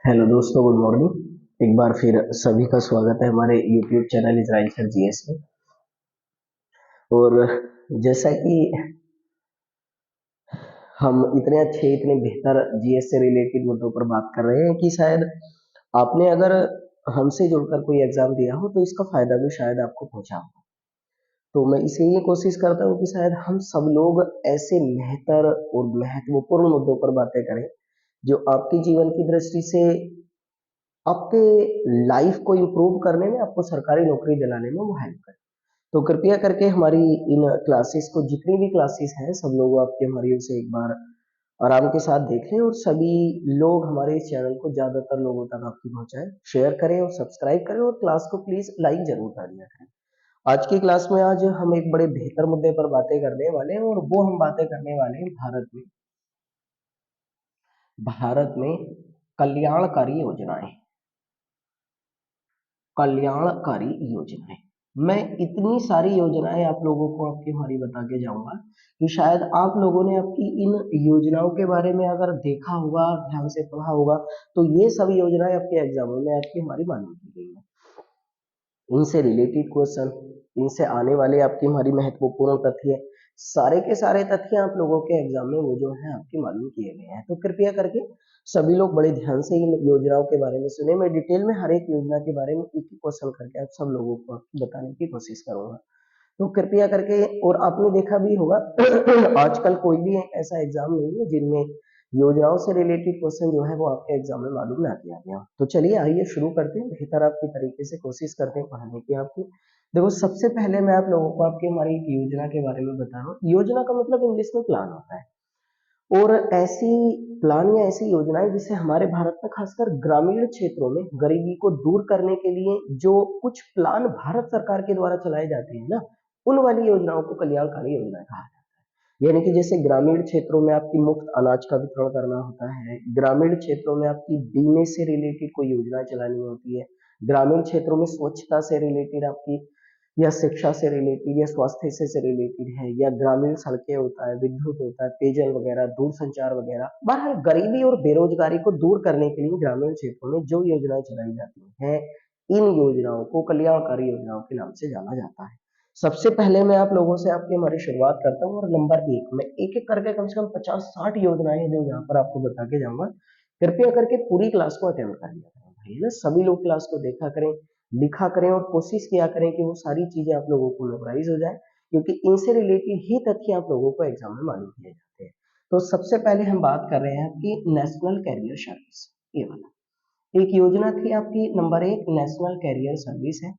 Hello दोस्तों, good morning. एक बार फिर सभी का स्वागत है हमारे YouTube channel Israel sir GS में। और जैसा कि हम इतने अच्छे इतने बेहतर जीएस से रिलेटेड मुद्दों पर बात कर रहे हैं कि शायद आपने अगर हमसे जुड़कर कोई एग्जाम दिया हो तो इसका फायदा भी शायद आपको पहुंचा हो। तो मैं इसलिए कोशिश करता हूँ कि शायद हम सब लोग ऐसे बेहतर और महत्वपूर्ण मुद्दों पर बातें करें जो आपके जीवन की दृष्टि से आपके लाइफ को इम्प्रूव करने में, आपको सरकारी नौकरी दिलाने में वो हेल्प करे। तो कृपया करके हमारी इन क्लासेस को, जितनी भी क्लासेस हैं, सब लोग आपके हमारी उसे एक बार आराम के साथ देखें और सभी लोग हमारे इस चैनल को ज्यादातर लोगों तक आपकी पहुंचाएं, शेयर करें और सब्सक्राइब करें और क्लास को प्लीज लाइक जरूर कर दिया करें। आज की क्लास में आज हम एक बड़े बेहतर मुद्दे पर बातें करने वाले हैं और वो हम बातें करने वाले हैं भारत में कल्याणकारी योजनाएं। कल्याणकारी योजनाएं, मैं इतनी सारी योजनाएं आप लोगों को आपकी हमारी बता के जाऊंगा कि शायद आप लोगों ने आपकी इन योजनाओं के बारे में अगर देखा होगा, ध्यान से पढ़ा होगा, तो ये सभी योजनाएं आपके एग्जामों में आपकी हमारी मालूम की गई है। इनसे रिलेटेड क्वेश्चन, इनसे आने वाले आपकी हमारी महत्वपूर्ण तथ्य, सारे के सारे तथ्य आप लोगों के एग्जाम में वो जो है आपके मालूम किए गए हैं। तो कृपया करके सभी लोग बड़े ध्यान से इन योजनाओं के बारे में सुने। मैं डिटेल में हर एक योजना के बारे में एक एक क्वेश्चन करके आप सब लोगों को बताने की कोशिश करूंगा। तो कृपया करके, और आपने देखा भी होगा आजकल कोई भी ऐसा एग्जाम नहीं है जिनमें योजनाओं से रिलेटेड क्वेश्चन जो है वो आपके एग्जाम में मालूम ना किया गया। तो चलिए आइए शुरू करते हैं, बेहतर आपकी तरीके से कोशिश करते हैं पढ़ाने की आपकी। देखो, सबसे पहले मैं आप लोगों को आपकी हमारी एक योजना के बारे में बता रहा हूँ। योजना का मतलब इंग्लिश में प्लान होता है। और ऐसी प्लान या ऐसी योजनाएं जिसे हमारे भारत में खासकर ग्रामीण क्षेत्रों में गरीबी को दूर करने के लिए जो कुछ प्लान भारत सरकार के द्वारा चलाए जाते हैं ना, उन वाली योजनाओं को कल्याणकारी योजना कहा जाता है। यानी कि जैसे ग्रामीण क्षेत्रों में आपकी मुफ्त अनाज का वितरण करना होता है, ग्रामीण क्षेत्रों में आपकी बीमे से रिलेटेड कोई योजना चलानी होती है, ग्रामीण क्षेत्रों में स्वच्छता से रिलेटेड आपकी, या शिक्षा से रिलेटेड, या स्वास्थ्य से रिलेटेड है, या ग्रामीण सड़कें होता है, विद्युत होता है, पेयजल वगैरह, दूरसंचार वगैरह। बहरहाल गरीबी और बेरोजगारी को दूर करने के लिए ग्रामीण क्षेत्रों में जो योजनाएं चलाई जाती हैं, इन योजनाओं को कल्याणकारी योजनाओं के नाम से जाना जाता है। सबसे पहले मैं आप लोगों से आपकी हमारी शुरुआत करता हूँ और नंबर एक, मैं एक एक करके कम से कम 50-60 योजनाएं हैं जो यहाँ पर आपको बता के जाऊंगा। कृपया करके पूरी क्लास को अटेंड कर लिया करें भाई, है ना। सभी लोग क्लास को देखा करें, लिखा करें और कोशिश किया करें कि वो सारी चीजें आप लोगों को मेमोराइज हो जाए, क्योंकि इनसे रिलेटेड ही तथ्य आप लोगों को एग्जाम में मालूम किए जाते हैं। तो सबसे पहले हम बात कर रहे हैं आपकी नेशनल कैरियर सर्विस। ये वाला एक योजना थी आपकी, नंबर एक नेशनल कैरियर सर्विस है।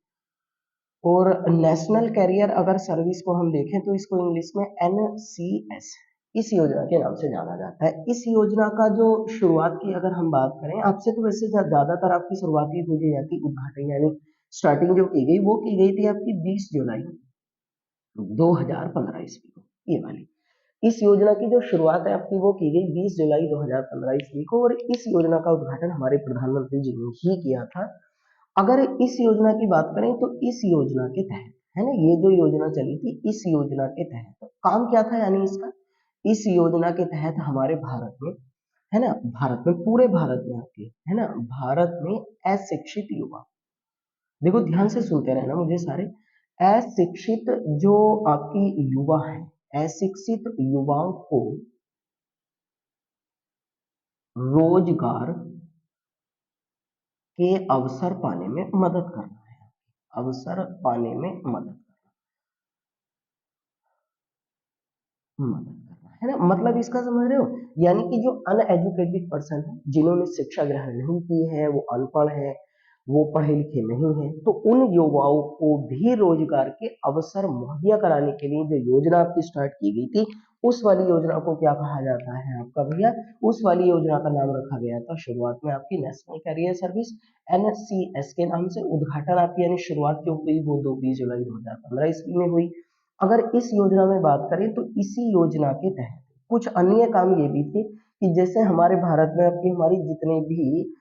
और नेशनल कैरियर अगर सर्विस को हम देखें तो इसको इंग्लिश में NCS, इस योजना के नाम से जाना जाता है। इस योजना का जो शुरुआत की अगर हम बात करें, आपसे तो वैसे ज्यादातर आपकी शुरुआत ही पूछी जाती, उद्घाटन यानी स्टार्टिंग जो की गई वो की गई थी आपकी 20 जुलाई 2015 ईस्वी को। ये वाली इस योजना की जो शुरुआत है आपकी वो की गई 20 जुलाई 2015 ईस्वी को, और इस योजना का उद्घाटन हमारे प्रधानमंत्री जी ने ही किया था। अगर इस योजना की बात करें तो इस योजना के तहत, है ना, ये जो योजना चली थी इस योजना के तहत तो काम क्या था, यानी इसका, इस योजना के तहत हमारे भारत में, है ना, भारत में, पूरे भारत में आपके, है ना, भारत में अशिक्षित युवा, देखो ध्यान से सुनते रहना मुझे सारे, अशिक्षित जो आपकी युवा है, अशिक्षित युवाओं को रोजगार के अवसर पाने में मदद करना है, अवसर पाने में मदद करना है ना। मतलब इसका समझ रहे हो, यानी कि जो अनएजुकेटेड पर्सन है, जिन्होंने शिक्षा ग्रहण नहीं की है, वो अनपढ़ है, वो पढ़े लिखे नहीं है, तो उन युवाओं को भी रोजगार के अवसर मुहैया कराने के लिए जो योजना आपकी स्टार्ट की गई थी, उस वाली योजना को क्या कहा जाता है आपका भैया, उस वाली योजना का नाम रखा गया था शुरुआत में आपकी नेशनल कैरियर सर्विस, NCS के नाम से। उद्घाटन आपकी यानी शुरुआत जो हुई वो 20 जुलाई 2015 ईस्वी में हुई। अगर इस योजना में बात करें तो इसी योजना के तहत कुछ अन्य काम ये भी थे कि जैसे हमारे भारत में आपकी हमारी जितने भी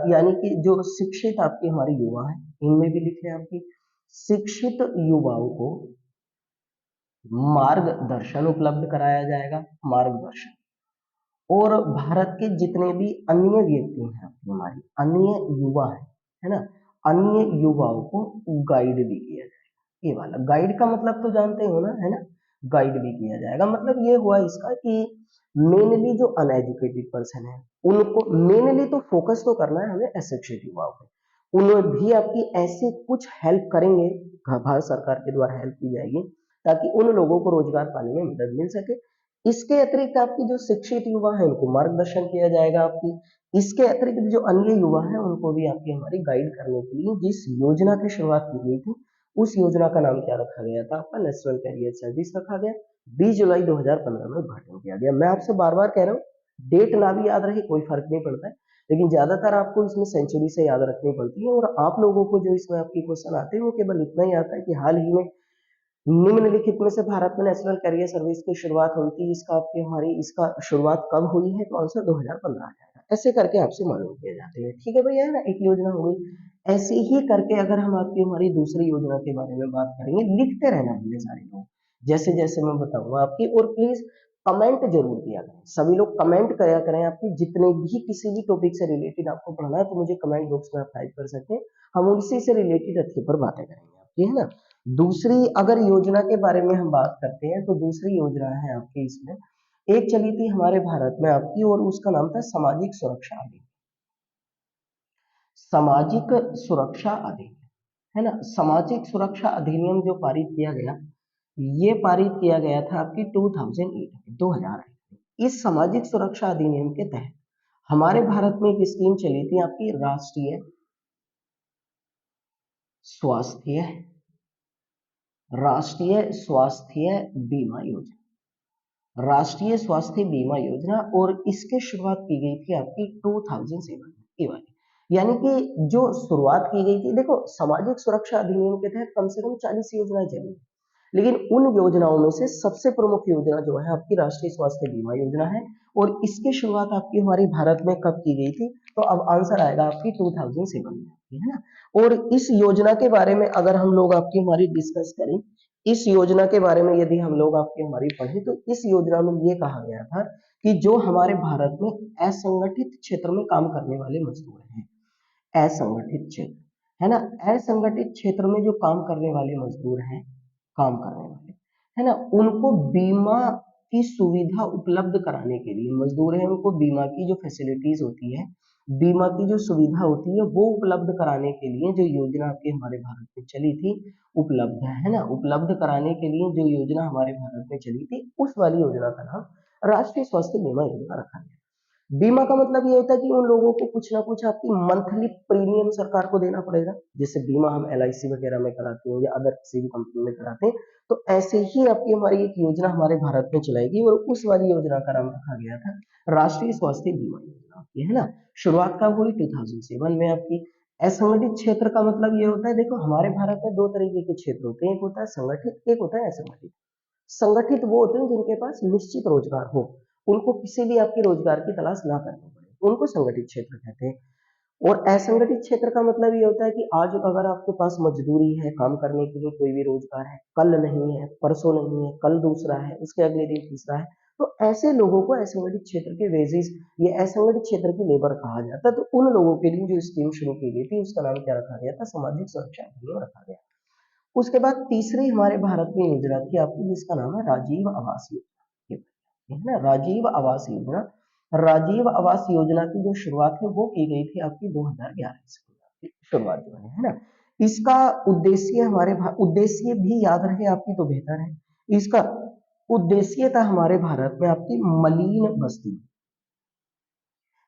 यानी कि जो शिक्षित आपके हमारे युवा हैं, इनमें भी लिखे आपकी शिक्षित युवाओं को मार्गदर्शन उपलब्ध कराया जाएगा, मार्गदर्शन, और भारत के जितने भी अन्य व्यक्ति हैं आपकी हमारी अन्य युवा है ना, अन्य युवाओं को गाइड भी किया जाएगा। ये वाला गाइड का मतलब तो जानते हो ना, है ना, गाइड भी किया जाएगा। मतलब ये हुआ इसका कि मेनली जो अनएजुकेटेड पर्सन है उनको मेनली तो फोकस तो करना है हमें अशिक्षित युवाओं पे, उन्हें भी आपकी ऐसे कुछ हेल्प करेंगे, भारत सरकार के द्वारा हेल्प की जाएगी ताकि उन लोगों को रोजगार पाने में मदद मिल सके। इसके अतिरिक्त आपकी जो शिक्षित युवा है उनको मार्गदर्शन किया जाएगा आपकी। इसके अतिरिक्त जो अन्य युवा है उनको भी आपकी हमारी गाइड करने के लिए जिस योजना की शुरुआत की गई थी उस योजना का नाम क्या रखा गया था आपका, नेशनल कैरियर सर्विस रखा गया। 20 जुलाई 2015 में उद्घाटन किया गया। मैं आपसे बार बार कह रहा हूँ डेट ना भी याद रहे कोई फर्क नहीं पड़ता है, लेकिन ज्यादातर आपको इसमें सेंचुरी से याद रखनी पड़ती है। और आप लोगों को जो इसमें आपकी क्वेश्चन आते हैं वो केवल इतना ही आता है कि हाल ही में निम्नलिखित में से भारत में नेशनल कैरियर सर्विस की शुरुआत हुई थी, इसका आपकी हमारी इसका शुरुआत कब हुई है, तो आंसर 2015 आ जाएगा। ऐसे करके आपसे मालूम किए जाते हैं। ठीक है भैया, है ना, एक योजना हो गई। ऐसे ही करके अगर हम आपकी हमारी दूसरी योजना के बारे में बात करेंगे, लिखते रहना भैया सारे लोग, जैसे जैसे मैं बताऊंगा आपकी। और प्लीज कमेंट जरूर किया करें, सभी लोग कमेंट करा करें आपकी जितने भी किसी भी टॉपिक से रिलेटेड आपको पढ़ना है तो मुझे कमेंट बॉक्स में आप टाइप कर सकते हैं, हम उसी से रिलेटेड अच्छे पर बातें करेंगे आपकी, है ना। दूसरी अगर योजना के बारे में हम बात करते हैं तो दूसरी योजना है आपकी इसमें एक चली थी हमारे भारत में आपकी, और उसका नाम था सामाजिक सुरक्षा अधिनियम। सामाजिक सुरक्षा अधिनियम, है ना, सामाजिक सुरक्षा अधिनियम जो पारित किया गया, ये पारित किया गया था आपकी 2008 में। इस सामाजिक सुरक्षा अधिनियम के तहत हमारे भारत में एक स्कीम चली थी आपकी, स्वास्थ्य राष्ट्रीय स्वास्थ्य बीमा योजना, राष्ट्रीय स्वास्थ्य बीमा योजना। और इसकी शुरुआत की गई थी आपकी 2007 में, ये वाली, यानी कि जो शुरुआत की गई थी, देखो सामाजिक सुरक्षा अधिनियम के तहत कम से कम 40 योजनाएं चली, लेकिन उन योजनाओं में से सबसे प्रमुख योजना जो है आपकी राष्ट्रीय स्वास्थ्य बीमा योजना है। और इसकी शुरुआत आपकी हमारे भारत में कब की गई थी, तो अब आंसर आएगा आपकी 2007 में, है ना। और इस योजना के बारे में अगर हम लोग आपकी हमारी डिस्कस करें, इस योजना के बारे में यदि हम लोग आपकी हमारी पढ़े, तो इस योजना में ये कहा गया था कि जो हमारे भारत में असंगठित क्षेत्र में काम करने वाले मजदूर हैं, असंगठित क्षेत्र, है ना, असंगठित क्षेत्र में जो काम करने वाले मजदूर हैं, काम करने वाले, है ना, उनको बीमा की सुविधा उपलब्ध कराने के लिए, मजदूर हैं उनको बीमा की जो फैसिलिटीज होती है, बीमा की जो सुविधा होती है वो उपलब्ध कराने के लिए जो योजना आपके हमारे भारत में चली थी, उपलब्ध है ना, उपलब्ध कराने के लिए जो योजना हमारे भारत में चली थी उस वाली योजना का नाम राष्ट्रीय स्वास्थ्य बीमा योजना रखा गया। बीमा का मतलब ये होता है कि उन लोगों को कुछ ना कुछ आपकी मंथली प्रीमियम सरकार को देना पड़ेगा, जैसे बीमा हम LIC वगैरह में कराते हैं या अदर किसी भी कंपनी में कराते हैं, तो ऐसे ही आपकी हमारी एक योजना हमारे भारत में चलाएगी और उस वाली योजना का नाम रखा गया था राष्ट्रीय स्वास्थ्य बीमा योजना आपकी, है ना। शुरुआत कब हुई, 2007 में आपकी। असंगठित क्षेत्र का मतलब ये होता है, देखो हमारे भारत में दो तरीके के क्षेत्र होते हैं, एक होता है संगठित, एक होता है असंगठित। संगठित वो होते हैं जिनके पास निश्चित रोजगार हो, उनको किसी भी आपकी रोजगार की तलाश ना करनी पड़े, उनको संगठित क्षेत्र कहते हैं। और असंगठित क्षेत्र का मतलब ये होता है कि आज अगर आपके पास मजदूरी है, काम करने के लिए कोई भी रोजगार है, कल नहीं है, परसों नहीं है, कल दूसरा है, उसके अगले दिन तीसरा है, तो ऐसे लोगों को असंगठित क्षेत्र के वेजिस, ये असंगठित क्षेत्र की लेबर कहा जाता है। तो उन लोगों के लिए जो स्कीम शुरू की गई थी उसका नाम क्या रखा गया था, सामाजिक सुरक्षा अधिनियम रखा गया। उसके बाद तीसरी हमारे भारत में योजना थी आपकी जिसका नाम है राजीव आवास योजना, है ना, राजीव आवास योजना। राजीव आवास योजना की जो शुरुआत है वो की गई थी आपकी 2011 से, शुरुआत जो है ना। इसका उद्देश्य उद्देश्य भी याद रहे आपकी तो बेहतर है। इसका उद्देश्य था हमारे भारत में आपकी मलिन बस्ती,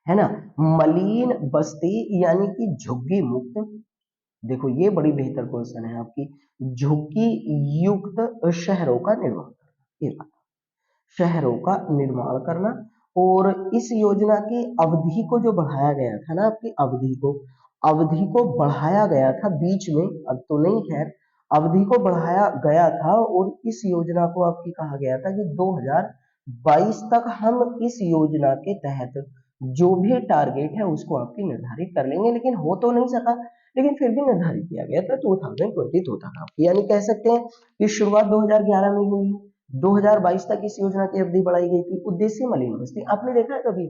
है ना, मलिन बस्ती यानी कि झुग्गी मुक्त। देखो ये बड़ी बेहतर क्वेश्चन है आपकी, झुग्गी युक्त शहरों का निर्माण करना, ये शहरों का निर्माण करना। और इस योजना की अवधि को जो बढ़ाया गया था ना, आपकी अवधि को बढ़ाया गया था बीच में, अब तो नहीं, खैर अवधि को बढ़ाया गया था। और इस योजना को आपकी कहा गया था कि 2022 तक हम इस योजना के तहत जो भी टारगेट है उसको आपकी निर्धारित कर लेंगे, लेकिन हो तो नहीं सका, लेकिन फिर भी निर्धारित किया गया था 2022 तक आपकी। यानी कह सकते हैं कि शुरुआत 2011 में हुई है, 2022 तक इस योजना की अवधि बढ़ाई गई थी। उद्देश्य मलिन बस्ती, आपने देखा है कभी,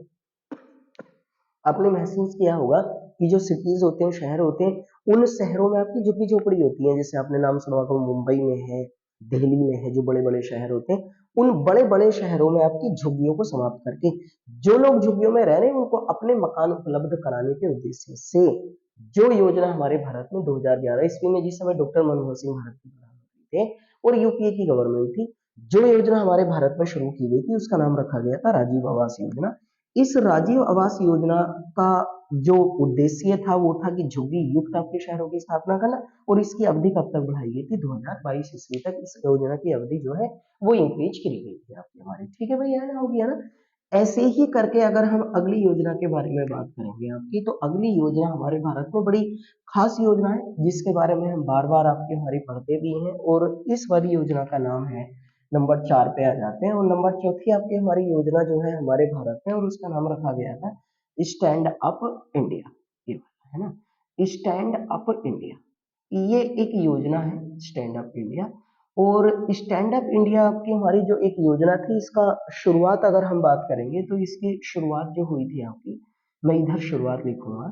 आपने महसूस किया होगा कि जो सिटीज होते हैं, शहर होते हैं, उन शहरों में आपकी झुग्गी झोपड़ी होती है, जैसे आपने नाम सुना होगा मुंबई में है, दिल्ली में है, जो बड़े बड़े शहर होते हैं, उन बड़े बड़े शहरों में आपकी झुग्गियों को समाप्त करके जो लोग झुग्गियों में रह रहे हैं उनको अपने मकान उपलब्ध कराने के उद्देश्य से जो योजना हमारे भारत में 2011 ईस्वी में, जिस समय डॉक्टर मनमोहन सिंह भारत के प्रधानमंत्री थे और यूपीए की गवर्नमेंट थी, जो योजना हमारे भारत में शुरू की गई थी उसका नाम रखा गया था राजीव आवास योजना। इस राजीव आवास योजना का जो उद्देश्य था वो था कि झुग्गी युक्त आपके शहरों की स्थापना करना, और इसकी अवधि कब तक बढ़ाई गई थी, 2022 ईस्वी तक इस योजना की अवधि जो है वो इंक्रीज करी गई थी आपकी हमारी। ठीक है भैया, है ना, हो गया ना। ऐसे ही करके अगर हम अगली योजना के बारे में बात करेंगे आपकी, तो अगली योजना हमारे भारत में बड़ी खास योजना है जिसके बारे में हम बार बार आपके हमारी पढ़ते भी हैं, और इस वाली योजना का नाम है, नंबर 4 पे आ जाते हैं, और नंबर चौथी आपकी हमारी योजना जो है हमारे भारत में, और उसका नाम रखा गया था स्टैंड अप इंडिया, ये वाला है ना, स्टैंड अप इंडिया। ये एक योजना है स्टैंड अप इंडिया। और स्टैंड अप इंडिया आपकी हमारी जो एक योजना थी, इसका शुरुआत अगर हम बात करेंगे तो इसकी शुरुआत जो हुई थी आपकी, मैं इधर शुरुआत लिखूंगा,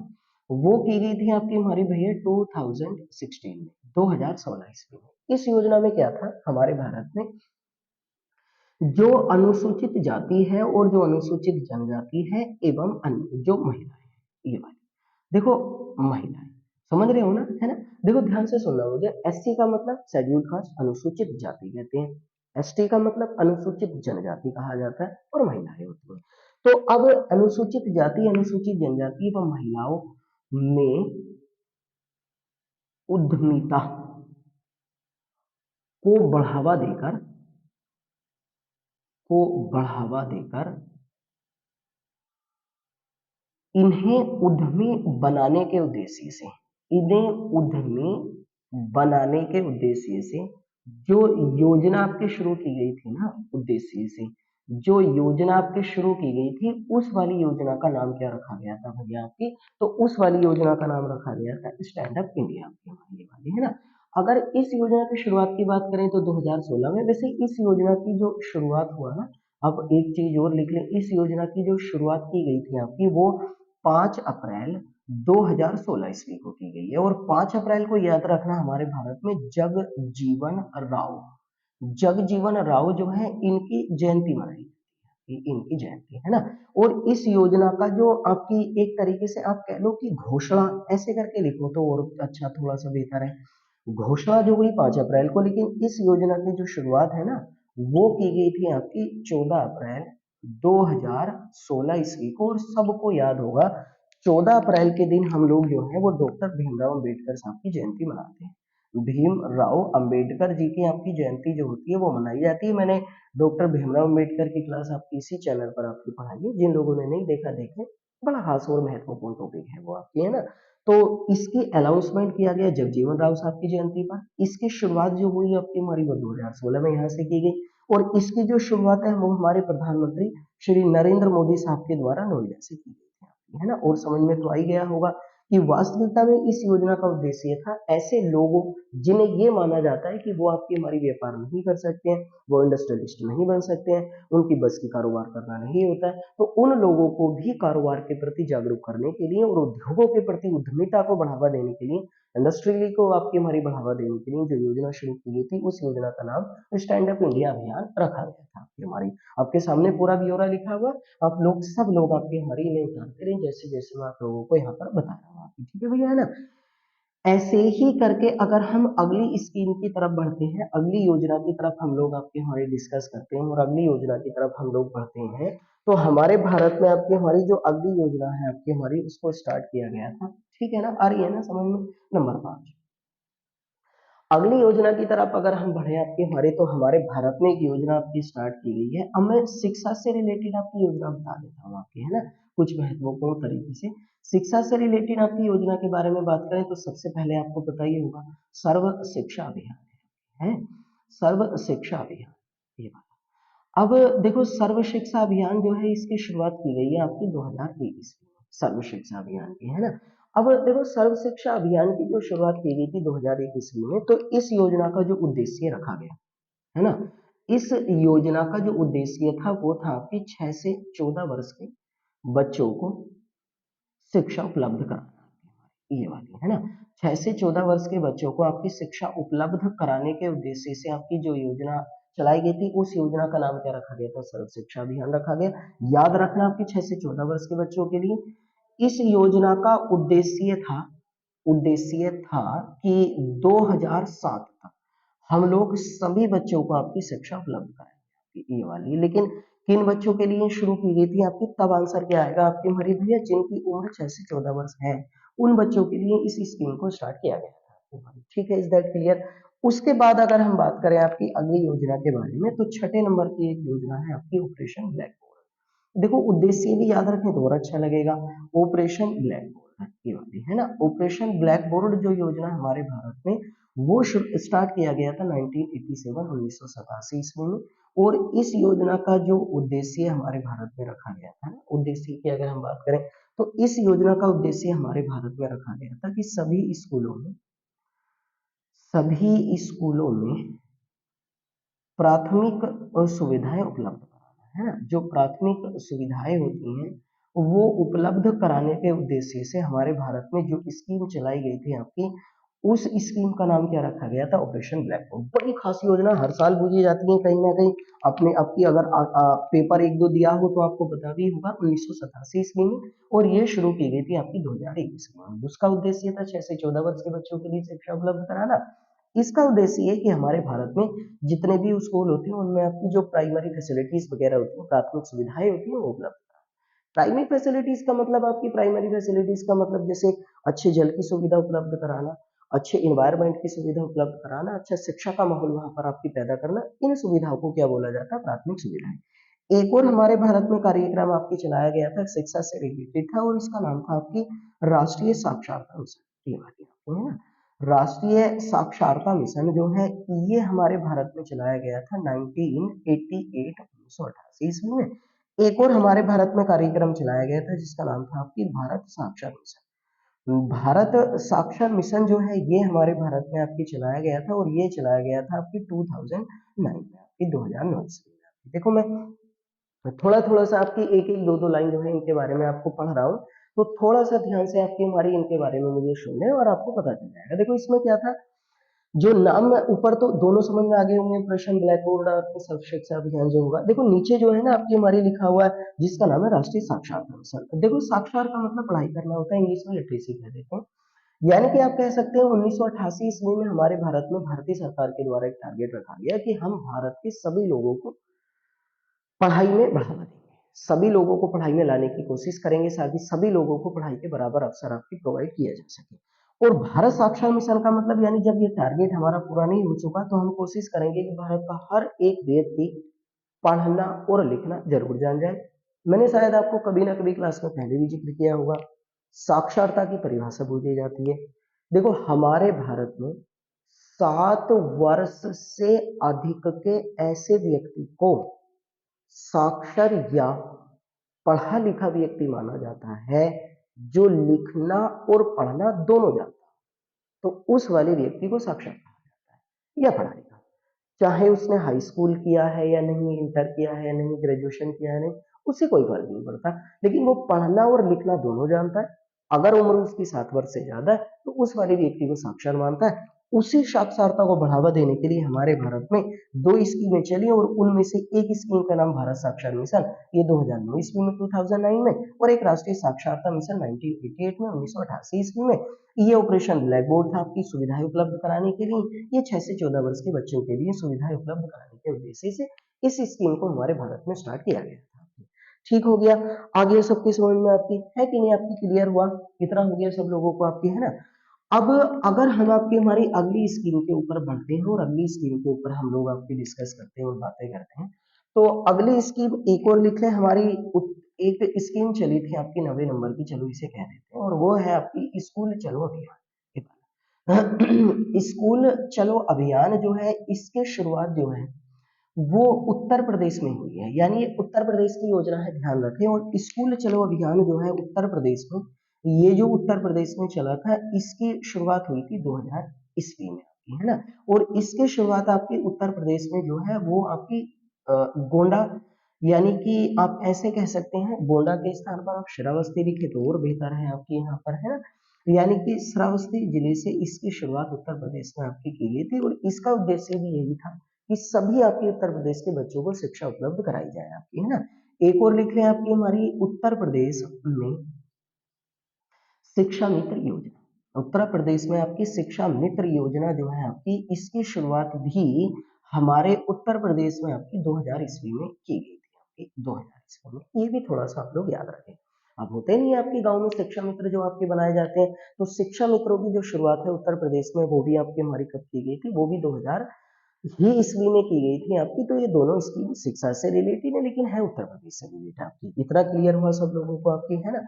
वो की गई थी आपकी हमारी भैया 2016 में, 2016 ईस्वी में। इस योजना में क्या था, हमारे भारत में जो अनुसूचित जाति है और जो अनुसूचित जनजाति है एवं अन्य जो महिलाएं हैं, ये वाली, देखो महिलाएं, समझ रहे हो ना, है ना। देखो ध्यान से सुनना मुझे, एससी का मतलब शेड्यूल्ड कास्ट, अनुसूचित जाति कहते हैं, एसटी का मतलब अनुसूचित जनजाति कहा जाता है, और महिलाएं होती हैं। तो अब अनुसूचित जाति, अनुसूचित जनजाति व महिलाओं में उद्यमिता को बढ़ावा देकर बढ़ावा देकर इन्हें उद्यमी बनाने के उद्देश्य से, इन्हें उद्यमी बनाने के उद्देश्य से जो योजना आपके शुरू की गई थी ना, उद्देश्य से जो योजना आपके शुरू की गई थी, उस वाली योजना का नाम क्या रखा गया था भैया आपकी, तो उस वाली योजना का नाम रखा गया था स्टैंड अप इंडिया आपकी वाली, है ना। अगर इस योजना की शुरुआत की बात करें तो 2016 में, वैसे इस योजना की जो शुरुआत हुआ ना, अब एक चीज और लिख लें, इस योजना की जो शुरुआत की गई थी आपकी वो 5 अप्रैल 2016 ईस्वी को की गई है। और 5 अप्रैल को याद रखना, हमारे भारत में जगजीवन राव जो है इनकी जयंती मनाई जाती है, इनकी जयंती, है ना। और इस योजना का जो आपकी एक तरीके से आप कह लो कि घोषणा, ऐसे करके लिखो तो और अच्छा, थोड़ा सा बेहतर है, घोषणा जो हुई 5 अप्रैल को, लेकिन इस योजना की जो शुरुआत है ना वो की गई थी आपकी 14 अप्रैल 2016 ईस्वी को। और सबको याद होगा 14 अप्रैल के दिन हम लोग जो है वो डॉक्टर भीमराव अंबेडकर साहब की जयंती मनाते हैं। भीमराव अंबेडकर जी की आपकी जयंती जो होती है वो मनाई जाती है। मैंने डॉक्टर भीमराव अंबेडकर की क्लास आपकी इसी चैनल पर आपकी पढ़ाई है, जिन लोगों ने नहीं देखा देखें, बड़ा खास और महत्वपूर्ण टॉपिक है वो आपकी, है ना। तो इसकी अनाउंसमेंट किया गया जगजीवन राव साहब की जयंती पर। इसकी शुरुआत जो हुई आपकी हमारी वो 2016 में यहाँ से की गई, और इसकी जो शुरुआत है वो हमारे प्रधानमंत्री श्री नरेंद्र मोदी साहब के द्वारा नोएडा से की गई थी, है ना। और समझ में तो आ ही गया होगा कि वास्तविकता में इस योजना का उद्देश्य था ऐसे लोगों जिन्हें ये माना जाता है कि वो आपकी हमारी व्यापार नहीं कर सकते हैं, वो इंडस्ट्रियलिस्ट नहीं बन सकते हैं, उनकी बस की कारोबार करना नहीं होता है, तो उन लोगों को भी कारोबार के प्रति जागरूक करने के लिए और उद्योगों के प्रति उद्यमिता को बढ़ावा देने के लिए, इंडस्ट्री को आपकी हमारी बढ़ावा देने के लिए जो योजना शुरू की गई थी, उस योजना का नाम स्टैंड अप इंडिया अभियान रखा गया था आपकी हमारी। आपके सामने पूरा ब्यौरा लिखा हुआ, आप लोग सब लोग आपके हमारी इन्हें उतारते रहे जैसे जैसे मैं आप लोगों को यहाँ पर बता रहा हूँ, ठीक है भैया, है ना। ऐसे ही करके अगर हम अगली स्कीम की तरफ बढ़ते हैं, अगली योजना की तरफ हम लोग आपके हमारे डिस्कस करते हैं और अगली योजना की तरफ हम लोग बढ़ते हैं, तो हमारे भारत में आपकी हमारी जो अगली योजना है आपकी हमारी, उसको स्टार्ट किया गया था, ठीक है ना, आ रही है ना समझ में। नंबर 5, अगली योजना की तरफ अगर हम बढ़े आपके हमारे, तो हमारे भारत में एक योजना आपकी स्टार्ट की गई है। अब मैं शिक्षा से रिलेटेड आपकी योजना बता देता हूँ आपकी, है ना, कुछ महत्वपूर्ण तरीके से। शिक्षा से रिलेटेड आपकी योजना के बारे में बात करें तो सबसे पहले आपको पता ही होगा सर्व शिक्षा अभियान है, सर्व शिक्षा अभियान, ये बात। अब देखो सर्व शिक्षा अभियान जो है इसकी शुरुआत की गई है आपकी 2023 में, सर्व शिक्षा अभियान की, है ना। अब देखो सर्व शिक्षा अभियान की जो शुरुआत की गई थी 2001 ईस्वी में, तो इस योजना का जो उद्देश्य रखा गया, है ना, इस योजना का जो उद्देश्य था वो था आपके 6 से 14 वर्ष के बच्चों को शिक्षा उपलब्ध कराना, ये वाली है ना। 6 से 14 वर्ष के बच्चों को आपकी शिक्षा उपलब्ध कराने के उद्देश्य से आपकी जो योजना चलाई गई थी, उस योजना का नाम क्या रखा गया था? सर्व शिक्षा अभियान रखा गया। याद रखना आपके 6 से 14 वर्ष के बच्चों के लिए इस योजना का उद्देश्य था कि 2007 तक हम लोग सभी बच्चों को आपकी शिक्षा उपलब्ध कराएंगे, ये वाली। लेकिन किन बच्चों के लिए शुरू की गई थी आपकी? तब आंसर क्या आएगा आपके हमारे भैया? जिनकी उम्र 6 से 14 वर्ष है, उन बच्चों के लिए इस स्कीम को स्टार्ट किया गया था। ठीक है, इज दैट क्लियर? उसके बाद अगर हम बात करें आपकी अगली योजना के बारे में, तो छठे नंबर की एक योजना है आपकी ऑपरेशन ब्लैक बोर्ड। देखो उद्देश्य भी याद रखें तो और अच्छा लगेगा। ऑपरेशन ब्लैक बोर्ड ये वाली है ना। ऑपरेशन ब्लैक बोर्ड जो योजना हमारे भारत में वो स्टार्ट किया गया था 1987 ईस्वी में। और इस योजना का जो उद्देश्य हमारे भारत में रखा गया था ना, उद्देश्य की अगर हम बात करें तो इस योजना का उद्देश्य हमारे भारत में रखा गया था कि सभी स्कूलों में प्राथमिक सुविधाएं उपलब्ध कराना है ना। जो प्राथमिक सुविधाएं होती हैं वो उपलब्ध कराने के उद्देश्य से हमारे भारत में जो स्कीम चलाई गई थी आपकी, उस स्कीम का नाम क्या रखा गया था? Operation black board. बड़ी खास योजना, हर साल पूछी जाती है कहीं ना कहीं। अपने आपकी अगर पेपर एक दो दिया हो तो आपको पता भी होगा। 1987 ईस्वी में, और ये शुरू की गई थी आपकी 2021 में। उसका उद्देश्य था 6 से 14 वर्ष के बच्चों के लिए शिक्षा उपलब्ध कराना। इसका उद्देश्य ये कि हमारे भारत में जितने भी स्कूल होते हैं उनमें आपकी जो प्राइमरी फैसिलिटीज वगैरह होती हैं, प्राथमिक सुविधाएं होती हैं, वो उपलब्ध कराना। प्राइमरी फैसिलिटीज का मतलब आपकी प्राइमरी फैसिलिटीज का मतलब जैसे अच्छे जल की सुविधा उपलब्ध कराना, अच्छे इन्वायरमेंट की सुविधा उपलब्ध कराना, अच्छा शिक्षा का माहौल वहां पर आपकी पैदा करना, इन सुविधाओं को क्या बोला जाता है? प्राथमिक सुविधाएं। एक और हमारे भारत में कार्यक्रम आपकी चलाया गया था, शिक्षा से रिलेटेड था, और इसका नाम था आपकी राष्ट्रीय साक्षरता मिशन। ये बात आपको है ना। राष्ट्रीय साक्षरता मिशन जो है ये हमारे भारत में चलाया गया था 1988 ईस्वी में। एक और हमारे भारत में कार्यक्रम चलाया गया था जिसका नाम था आपकी भारत साक्षर मिशन। भारत साक्षर मिशन जो है ये हमारे भारत में आपकी चलाया गया था, और ये चलाया गया था आपकी 2009 में, आपकी 2009 ईस्वी में। देखो मैं थोड़ा थोड़ा सा आपकी एक एक दो दो लाइन जो है इनके बारे में आपको पढ़ रहा हूँ, तो थोड़ा सा ध्यान से आपकी हमारी इनके बारे में मुझे सुनने और आपको पता चल जाएगा। देखो इसमें क्या था, जो नाम में ऊपर तो दोनों समझ में आ गए होंगे, ऑपरेशन ब्लैक बोर्ड और आपके सर्व शिक्षा अभियान जो होगा। देखो नीचे जो है ना आपकी हमारी लिखा हुआ है जिसका नाम है राष्ट्रीय साक्षरता मिशन। देखो साक्षर का मतलब पढ़ाई करना होता है, इंग्लिश में लिटरेसी कह देते हैं। यानी कि आप कह सकते हैं 1988 ईस्वी में हमारे भारत में भारतीय सरकार के द्वारा एक टारगेट रखा गया कि हम भारत के सभी लोगों को पढ़ाई में बढ़ावा देंगे, सभी लोगों को पढ़ाई में लाने की कोशिश करेंगे, साथ ही सभी लोगों को पढ़ाई के बराबर अवसर आपकी प्रोवाइड किया जा सके। और भारत साक्षर मिशन का मतलब यानी जब ये टारगेट हमारा पूरा नहीं हो चुका तो हम कोशिश करेंगे कि भारत का हर एक व्यक्ति पढ़ना और लिखना जरूर जान जाए। मैंने शायद आपको कभी ना कभी क्लास में पहले भी जिक्र किया होगा, साक्षरता की परिभाषा पूछी जाती है। देखो हमारे भारत में 7 वर्ष से अधिक के ऐसे व्यक्ति को साक्षर या पढ़ा लिखा व्यक्ति माना जाता है जो लिखना और पढ़ना दोनों जानता है, तो उस वाले व्यक्ति को साक्षर कहा जाता है या पढ़ा लिखा। चाहे उसने हाई स्कूल किया है या नहीं, इंटर किया है या नहीं, ग्रेजुएशन किया है नहीं, उससे कोई फर्क नहीं पड़ता, लेकिन वो पढ़ना और लिखना दोनों जानता है। अगर उम्र उसकी 7 वर्ष से ज्यादा है तो उस वाले व्यक्ति को साक्षर मानता है। उसी साक्षरता को बढ़ावा देने के लिए हमारे भारत में 2 स्कीमें चली, और उनमें से एक स्कीम का नाम भारत साक्षर मिशन, ये 2009 ईस्वी में 2009 में, और एक राष्ट्रीय साक्षरता मिशन 1988 में 1988 ईस्वी में। ये ऑपरेशन ब्लैक बोर्ड था आपकी सुविधाएं उपलब्ध कराने के लिए। ये 6 से 14 वर्ष के बच्चों के लिए सुविधाएं उपलब्ध कराने के उद्देश्य से इस स्कीम को हमारे भारत में स्टार्ट किया गया था। ठीक हो गया, आगे सबकी समझ में आपकी है कि नहीं? आपकी क्लियर हुआ? इतना हो गया सब लोगों को आपकी, है ना। अब अगर हम आपकी हमारी अगली स्कीम के ऊपर बढ़ते हैं और अगली स्कीम के ऊपर हम लोग आपकी डिस्कस करते हैं और बातें करते हैं, तो अगली स्कीम एक और लिख लें हमारी। एक स्कीम चली थी आपकी 90 नंबर की, चलो इसे कह देते हैं, और वो है आपकी स्कूल चलो अभियान। स्कूल चलो अभियान जो है इसके शुरुआत जो है वो उत्तर प्रदेश में हुई है, यानी ये उत्तर प्रदेश की योजना है, ध्यान रखें। और स्कूल चलो अभियान जो है उत्तर प्रदेश में, ये जो उत्तर प्रदेश में चला था इसकी शुरुआत हुई थी 2000 ईस्वी में। आपकी, है ना। और इसकी शुरुआत आपकी उत्तर प्रदेश में जो है वो आपकी गोंडा, यानी कि आप ऐसे कह सकते हैं गोंडा के स्थान पर आप श्रावस्ती लिखे तो और बेहतर है आपकी यहाँ पर, है ना। यानी कि श्रावस्ती जिले से इसकी शुरुआत उत्तर प्रदेश में आपकी की गई थी और इसका उद्देश्य भी यही था कि सभी आपके उत्तर प्रदेश के बच्चों को शिक्षा उपलब्ध कराई जाए आपकी, है ना। एक और लिख लें आपकी हमारी उत्तर प्रदेश में शिक्षा मित्र योजना। उत्तर प्रदेश में आपकी शिक्षा मित्र योजना जो है आपकी, इसकी शुरुआत भी हमारे उत्तर प्रदेश में आपकी 2000 ईस्वी में की गई थी आपकी, 2000 ईस्वी में। ये भी थोड़ा सा आप लोग याद रखें। अब होते नहीं है आपके गांव में शिक्षा मित्र जो आपके बनाए जाते हैं, तो शिक्षा मित्रों की जो शुरुआत है उत्तर प्रदेश में वो भी आपकी हमारी कब की गई थी, वो भी 2000 ही ईस्वी में की गई थी आपकी। तो ये दोनों स्कीम शिक्षा से रिलेटेड है लेकिन है उत्तर प्रदेश से रिलेटेड आपकी। इतना क्लियर हुआ सब लोगों को आपकी, है ना।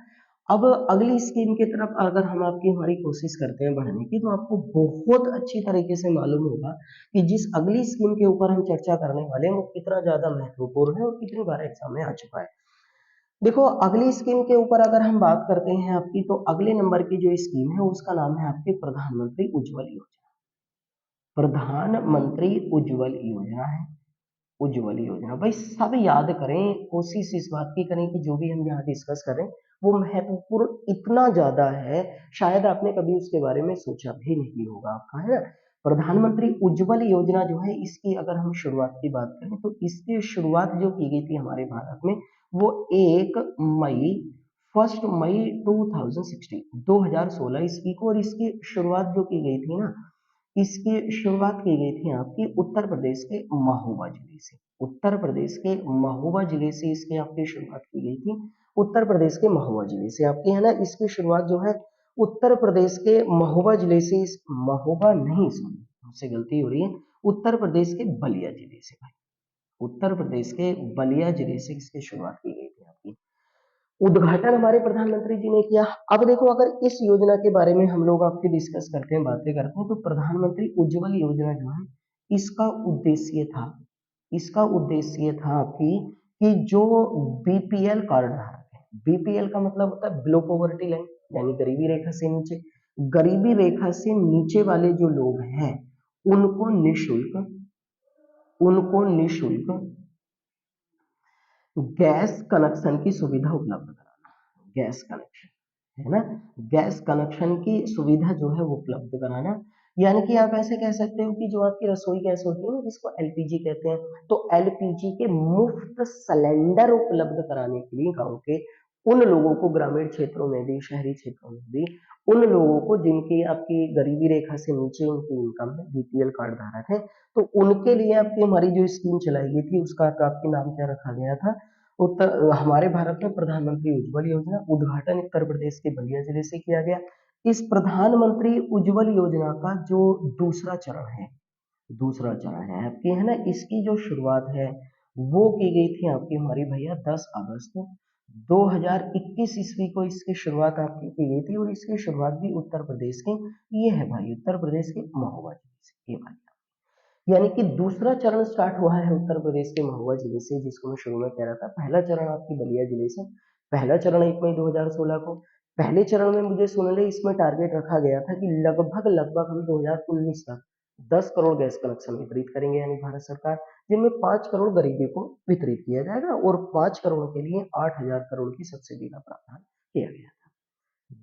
अब अगली स्कीम की तरफ अगर हम आपकी हमारी कोशिश करते हैं बढ़ने की, तो आपको बहुत अच्छी तरीके से मालूम होगा कि जिस अगली स्कीम के ऊपर हम चर्चा करने वाले हैं वो कितना ज्यादा महत्वपूर्ण है और कितनी बार एग्जाम में आ चुका है। देखो अगली स्कीम के ऊपर अगर हम बात करते हैं आपकी, तो अगले नंबर की जो स्कीम है उसका नाम है आपकी प्रधानमंत्री उज्ज्वल योजना। प्रधानमंत्री उज्ज्वल योजना है, उज्ज्वल योजना। भाई सब याद करें, कोशिश इस बात की करें कि जो भी हम यहाँ डिस्कस करें वो महत्वपूर्ण इतना ज्यादा है, शायद आपने कभी उसके बारे में सोचा भी नहीं होगा आपका, है ना। प्रधानमंत्री उज्ज्वल योजना जो है, इसकी अगर हम शुरुआत की बात करें तो इसकी शुरुआत जो की गई थी हमारे भारत में वो 1 मई 2016 ईस्वी को। और इसकी शुरुआत जो की गई थी ना, इसकी शुरुआत की गई थी आपकी उत्तर प्रदेश के महोबा जिले से। उत्तर प्रदेश के महोबा जिले से इसकी आपकी शुरुआत की गई थी, उत्तर प्रदेश के महोबा जिले से आपकी, है ना। इसकी शुरुआत जो है उत्तर प्रदेश के महोबा जिले से, इस महोबा नहीं, सॉरी मुझसे गलती हो रही है, उत्तर प्रदेश के बलिया जिले से भाई, उत्तर प्रदेश के बलिया जिले से इसकी शुरुआत की गई थी आपकी। उद्घाटन हमारे प्रधानमंत्री जी ने किया। अब देखो अगर इस योजना के बारे में हम लोग आपके डिस्कस करते हैं, बातें करते हैं, तो प्रधानमंत्री उज्ज्वल योजना जो है, इसका उद्देश्य था, इसका उद्देश्य था आपकी कि जो बीपीएल कार्ड धारक है, बीपीएल का मतलब होता है बिलो पॉवर्टी लाइन, यानी गरीबी रेखा से नीचे, गरीबी रेखा से नीचे वाले जो लोग हैं उनको निःशुल्क, उनको निःशुल्क गैस कनेक्शन की सुविधा उपलब्ध कराना, गैस कनेक्शन, है ना, गैस कनेक्शन की सुविधा जो है वो उपलब्ध कराना। यानी कि आप ऐसे कह सकते हो कि जो आपकी रसोई गैस होती है ना, जिसको एलपीजी कहते हैं, तो एलपीजी के मुफ्त सिलेंडर उपलब्ध कराने के लिए गांव के उन लोगों को, ग्रामीण क्षेत्रों में भी शहरी क्षेत्रों में भी, उन लोगों को जिनकी आपकी गरीबी रेखा से नीचे उनकी इनकम है, बीपीएल कार्ड धारक है, तो उनके लिए आपकी हमारी जो स्कीम चलाई गई थी उसका आपकी नाम क्या रखा गया था, उत्तर हमारे भारत में प्रधानमंत्री उज्ज्वल योजना। उद्घाटन उत्तर प्रदेश के बलिया जिले से किया गया। इस प्रधानमंत्री उज्ज्वल योजना का जो दूसरा चरण है, दूसरा चरण है आपकी, है ना, इसकी जो शुरुआत है वो की गई थी आपकी हमारी भैया 10 अगस्त 2021 ईस्वी को इसकी शुरुआत आपकी की गई थी। और इसकी शुरुआत भी उत्तर प्रदेश के, ये है भाई उत्तर प्रदेश के महोबा जिले से, ये भाई, यानी कि दूसरा चरण स्टार्ट हुआ है उत्तर प्रदेश के महुआ जिले से, जिसको मैं शुरू में कह रहा था। पहला चरण आपकी बलिया जिले से, पहला चरण 1 मई 2016 को। पहले चरण में मुझे सुन ले, इसमें टारगेट रखा गया था कि लगभग लगभग हम 2019 तक 10 करोड़ गैस कनेक्शन वितरित करेंगे, यानी भारत सरकार, जिनमें 5 करोड़ गरीबी को वितरित किया जाएगा और 5 करोड़ के लिए 8,000 करोड़ की सब्सिडी का प्रावधान किया गया था।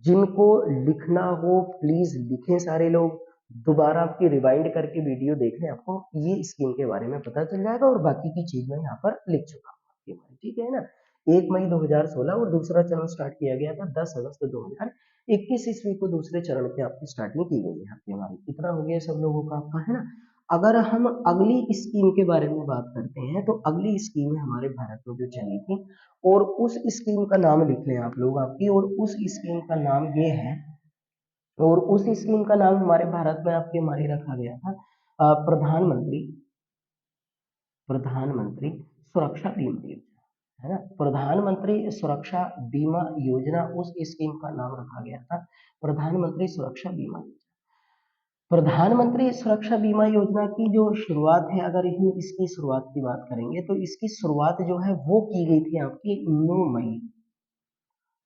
जिनको लिखना हो प्लीज लिखें सारे लोग, दोबारा आपकी रिवाइंड करके वीडियो देख लें, आपको ये स्कीम के बारे में पता चल जाएगा। और बाकी की चीज मैं यहाँ पर लिख चुका हूँ आपके बारे में, ठीक है ना। 1 मई 2016 और दूसरा चरण स्टार्ट किया गया था 10 अगस्त 2021 ईस्वी को, दूसरे चरण की आपकी स्टार्टिंग की गई है आपकी हमारी। इतना हो गया सब लोगों का आपका, है ना। अगर हम अगली स्कीम के बारे में बात करते हैं, तो अगली स्कीम है हमारे भारत में जो चली थी, और उस स्कीम का नाम लिख लें आप लोग आपकी, और उस स्कीम का नाम ये है, और उस स्कीम का नाम हमारे भारत में आपके हमारे रखा गया था प्रधानमंत्री, प्रधानमंत्री सुरक्षा बीमा योजना, है ना। प्रधानमंत्री सुरक्षा बीमा योजना, उस स्कीम का नाम रखा गया था प्रधानमंत्री सुरक्षा बीमा योजना। प्रधानमंत्री सुरक्षा बीमा योजना की जो शुरुआत है, अगर हम इसकी शुरुआत की बात करेंगे, तो इसकी शुरुआत जो है वो की गई थी आपकी 9 मई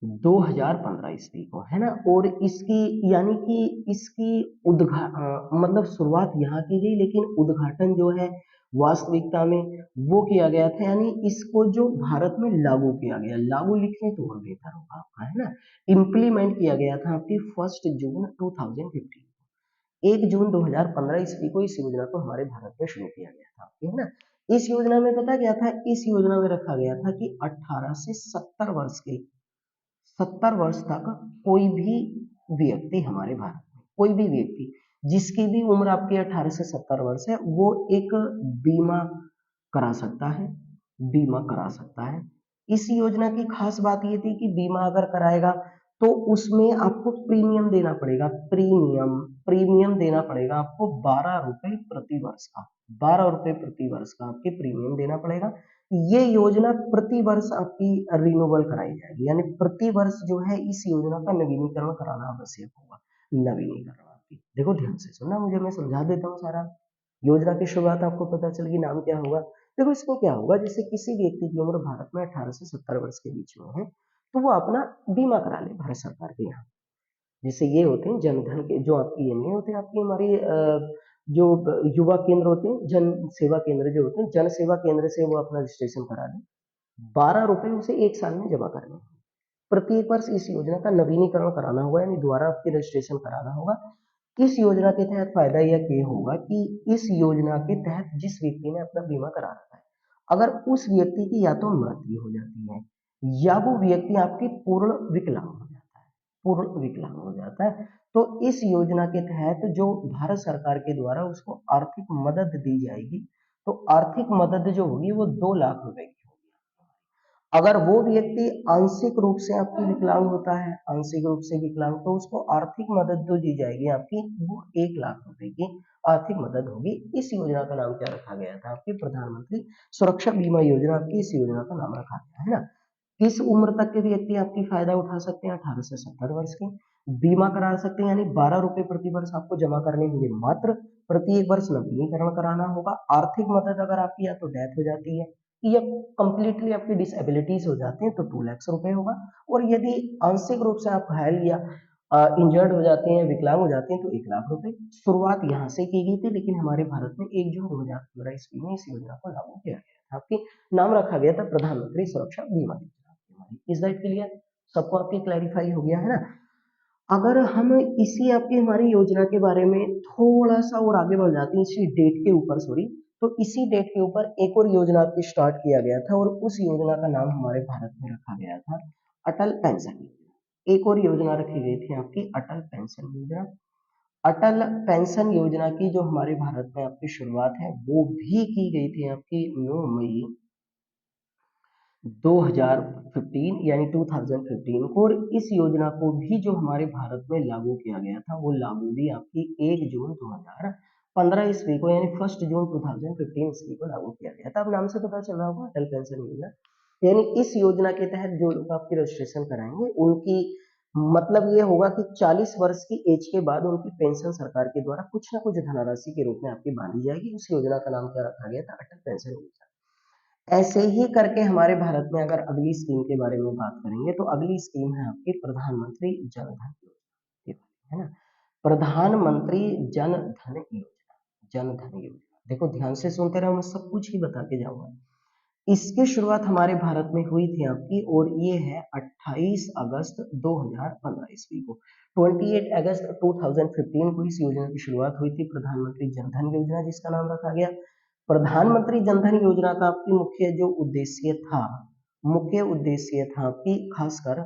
2015 ईस्वी को, है ना। और इसकी यानी कि इसकी मतलब शुरुआत यहाँ की गई, लेकिन उद्घाटन जो है वास्तविकता में वो किया गया था, यानी इसको जो भारत में लागू किया गया, लागू लिखें तो और बेहतर होगा आपका, है ना। इम्प्लीमेंट किया गया था आपकी 1 जून 2015, 1 जून 2015 ईस्वी को इस योजना को हमारे भारत में शुरू किया गया था, है ना। इस योजना में पता क्या था, इस योजना में रखा गया था कि 18 से 70 वर्ष के 70 वर्ष तक कोई भी व्यक्ति, हमारे भारत में कोई भी व्यक्ति जिसकी भी उम्र आपकी 18 से 70 वर्ष है, वो एक बीमा करा सकता है, बीमा करा सकता है। इस योजना की खास बात ये थी कि बीमा अगर कराएगा तो उसमें आपको प्रीमियम देना पड़ेगा, प्रीमियम देना पड़ेगा आपको 12 रुपए प्रति वर्ष का, 12 रुपए प्रति वर्ष का आपके प्रीमियम देना पड़ेगा। ये योजना प्रति वर्ष आपकी रिन्यूअल कराई जाएगी, यानी प्रति वर्ष जो है इस योजना का नवीनीकरण कराना आवश्यक होगा। नवीनीकरण आपकी, देखो ध्यान से सुनना मुझे, मैं समझा देता हूँ सारा। योजना की शुरुआत आपको पता चलेगी, नाम क्या होगा। देखो इसको क्या होगा, जैसे किसी व्यक्ति की उम्र भारत में 18 से 70 वर्ष के बीच में है, तो वो अपना बीमा करा ले भारत सरकार के यहाँ। जैसे ये होते हैं जनधन के, जो आपकी ये नहीं होते आपकी हमारी जो युवा केंद्र होते हैं, जन सेवा केंद्र जो होते हैं, जन सेवा केंद्र से वो अपना रजिस्ट्रेशन करा लें। 12 रुपए उसे 1 साल में जमा करने हैं। प्रत्येक वर्ष इस योजना का नवीनीकरण कराना होगा, यानी दोबारा आपके रजिस्ट्रेशन कराना होगा। इस योजना के तहत फायदा यह ये होगा कि इस योजना के तहत जिस व्यक्ति ने अपना बीमा करा रखा है, अगर उस व्यक्ति की या तो मृत्यु हो जाती है या वो व्यक्ति आपकी पूर्ण विकलांग हो जाता है, पूर्ण विकलांग हो जाता है, तो इस योजना के तहत जो भारत सरकार के द्वारा उसको आर्थिक मदद दी जाएगी, तो आर्थिक मदद जो होगी वो 2 लाख रुपए की होगी। अगर वो व्यक्ति आंशिक रूप से आपकी विकलांग होता है, आंशिक रूप से विकलांग, तो उसको आर्थिक मदद जो दी जाएगी आपकी, वो 1 लाख रुपए की आर्थिक मदद होगी। इस योजना का नाम क्या रखा गया था आपकी, प्रधानमंत्री सुरक्षा बीमा योजना, आपकी इस योजना का नाम रखा गया है ना। किस उम्र तक के व्यक्ति आपकी फायदा उठा सकते हैं, 18 से 70 वर्ष के, बीमा करा सकते हैं, यानी 12 रुपए प्रति वर्ष आपको जमा करने होंगे मात्र, प्रति एक वर्ष नवीनीकरण कराना होगा। आर्थिक मदद अगर आपकी या तो डेथ हो जाती है या कंप्लीटली आपकी डिसेबिलिटीज हो जाती है तो 2 लाख रुपए होगा, और यदि आंशिक रूप से आप घायल या इंजर्ड हो जाते हैं, विकलांग हो जाते हैं, तो 1 लाख रुपए। शुरुआत यहाँ से की गई थी, लेकिन हमारे भारत में 1 जून 2015 ईस्वी में इस योजना को लागू किया गया था, आपकी नाम रखा गया था प्रधानमंत्री सुरक्षा बीमा योजना। इज दैट क्लियर, सबको आपके क्लैरिफाई हो गया है ना। अगर हम इसी आपकी हमारी योजना के बारे में थोड़ा सा और आगे बढ़ जाते हैं, इसी डेट के ऊपर, सॉरी, तो इसी डेट के ऊपर एक और योजना आपकी स्टार्ट किया गया था, और उस योजना का नाम हमारे भारत में रखा गया था अटल पेंशन योजना। एक और योजना रखी गई थी आपकी अटल पेंशन योजना। अटल पेंशन योजना की जो हमारे भारत में आपकी शुरुआत है वो भी की गई थी आपकी 9 मई 2015, यानी 2015 को, और इस योजना को भी जो हमारे भारत में लागू किया गया था वो लागू भी आपकी 1 जून 2015 ईस्वी को, यानी 1 जून 2015 ईस्वी को लागू किया गया था। अब नाम से पता चल रहा होगा अटल पेंशन योजना, यानी इस योजना के तहत जो लोग आपकी रजिस्ट्रेशन कराएंगे उनकी मतलब ये होगा कि 40 वर्ष की एज के बाद उनकी पेंशन सरकार के द्वारा कुछ ना कुछ धनराशि के रूप में आपकी बांधी जाएगी। उस योजना का नाम क्या रखा गया था, अटल पेंशन योजना। ऐसे ही करके हमारे भारत में अगर अगली स्कीम के बारे में बात करेंगे, तो अगली स्कीम है आपकी प्रधानमंत्री जन धन योजना, है ना। प्रधानमंत्री जन धन योजना, जन धन योजना, देखो ध्यान से सुनते रहो, मैं सब कुछ ही बता के जाऊंगा। इसकी शुरुआत हमारे भारत में हुई थी आपकी, और ये है 28 अगस्त 2015 ईस्वी को। 28 अगस्त 2015 को इस योजना की शुरुआत हुई थी, प्रधानमंत्री जन धन योजना, जिसका नाम रखा गया प्रधानमंत्री जन धन योजना का। आपकी मुख्य जो उद्देश्य था, मुख्य उद्देश्य था कि खासकर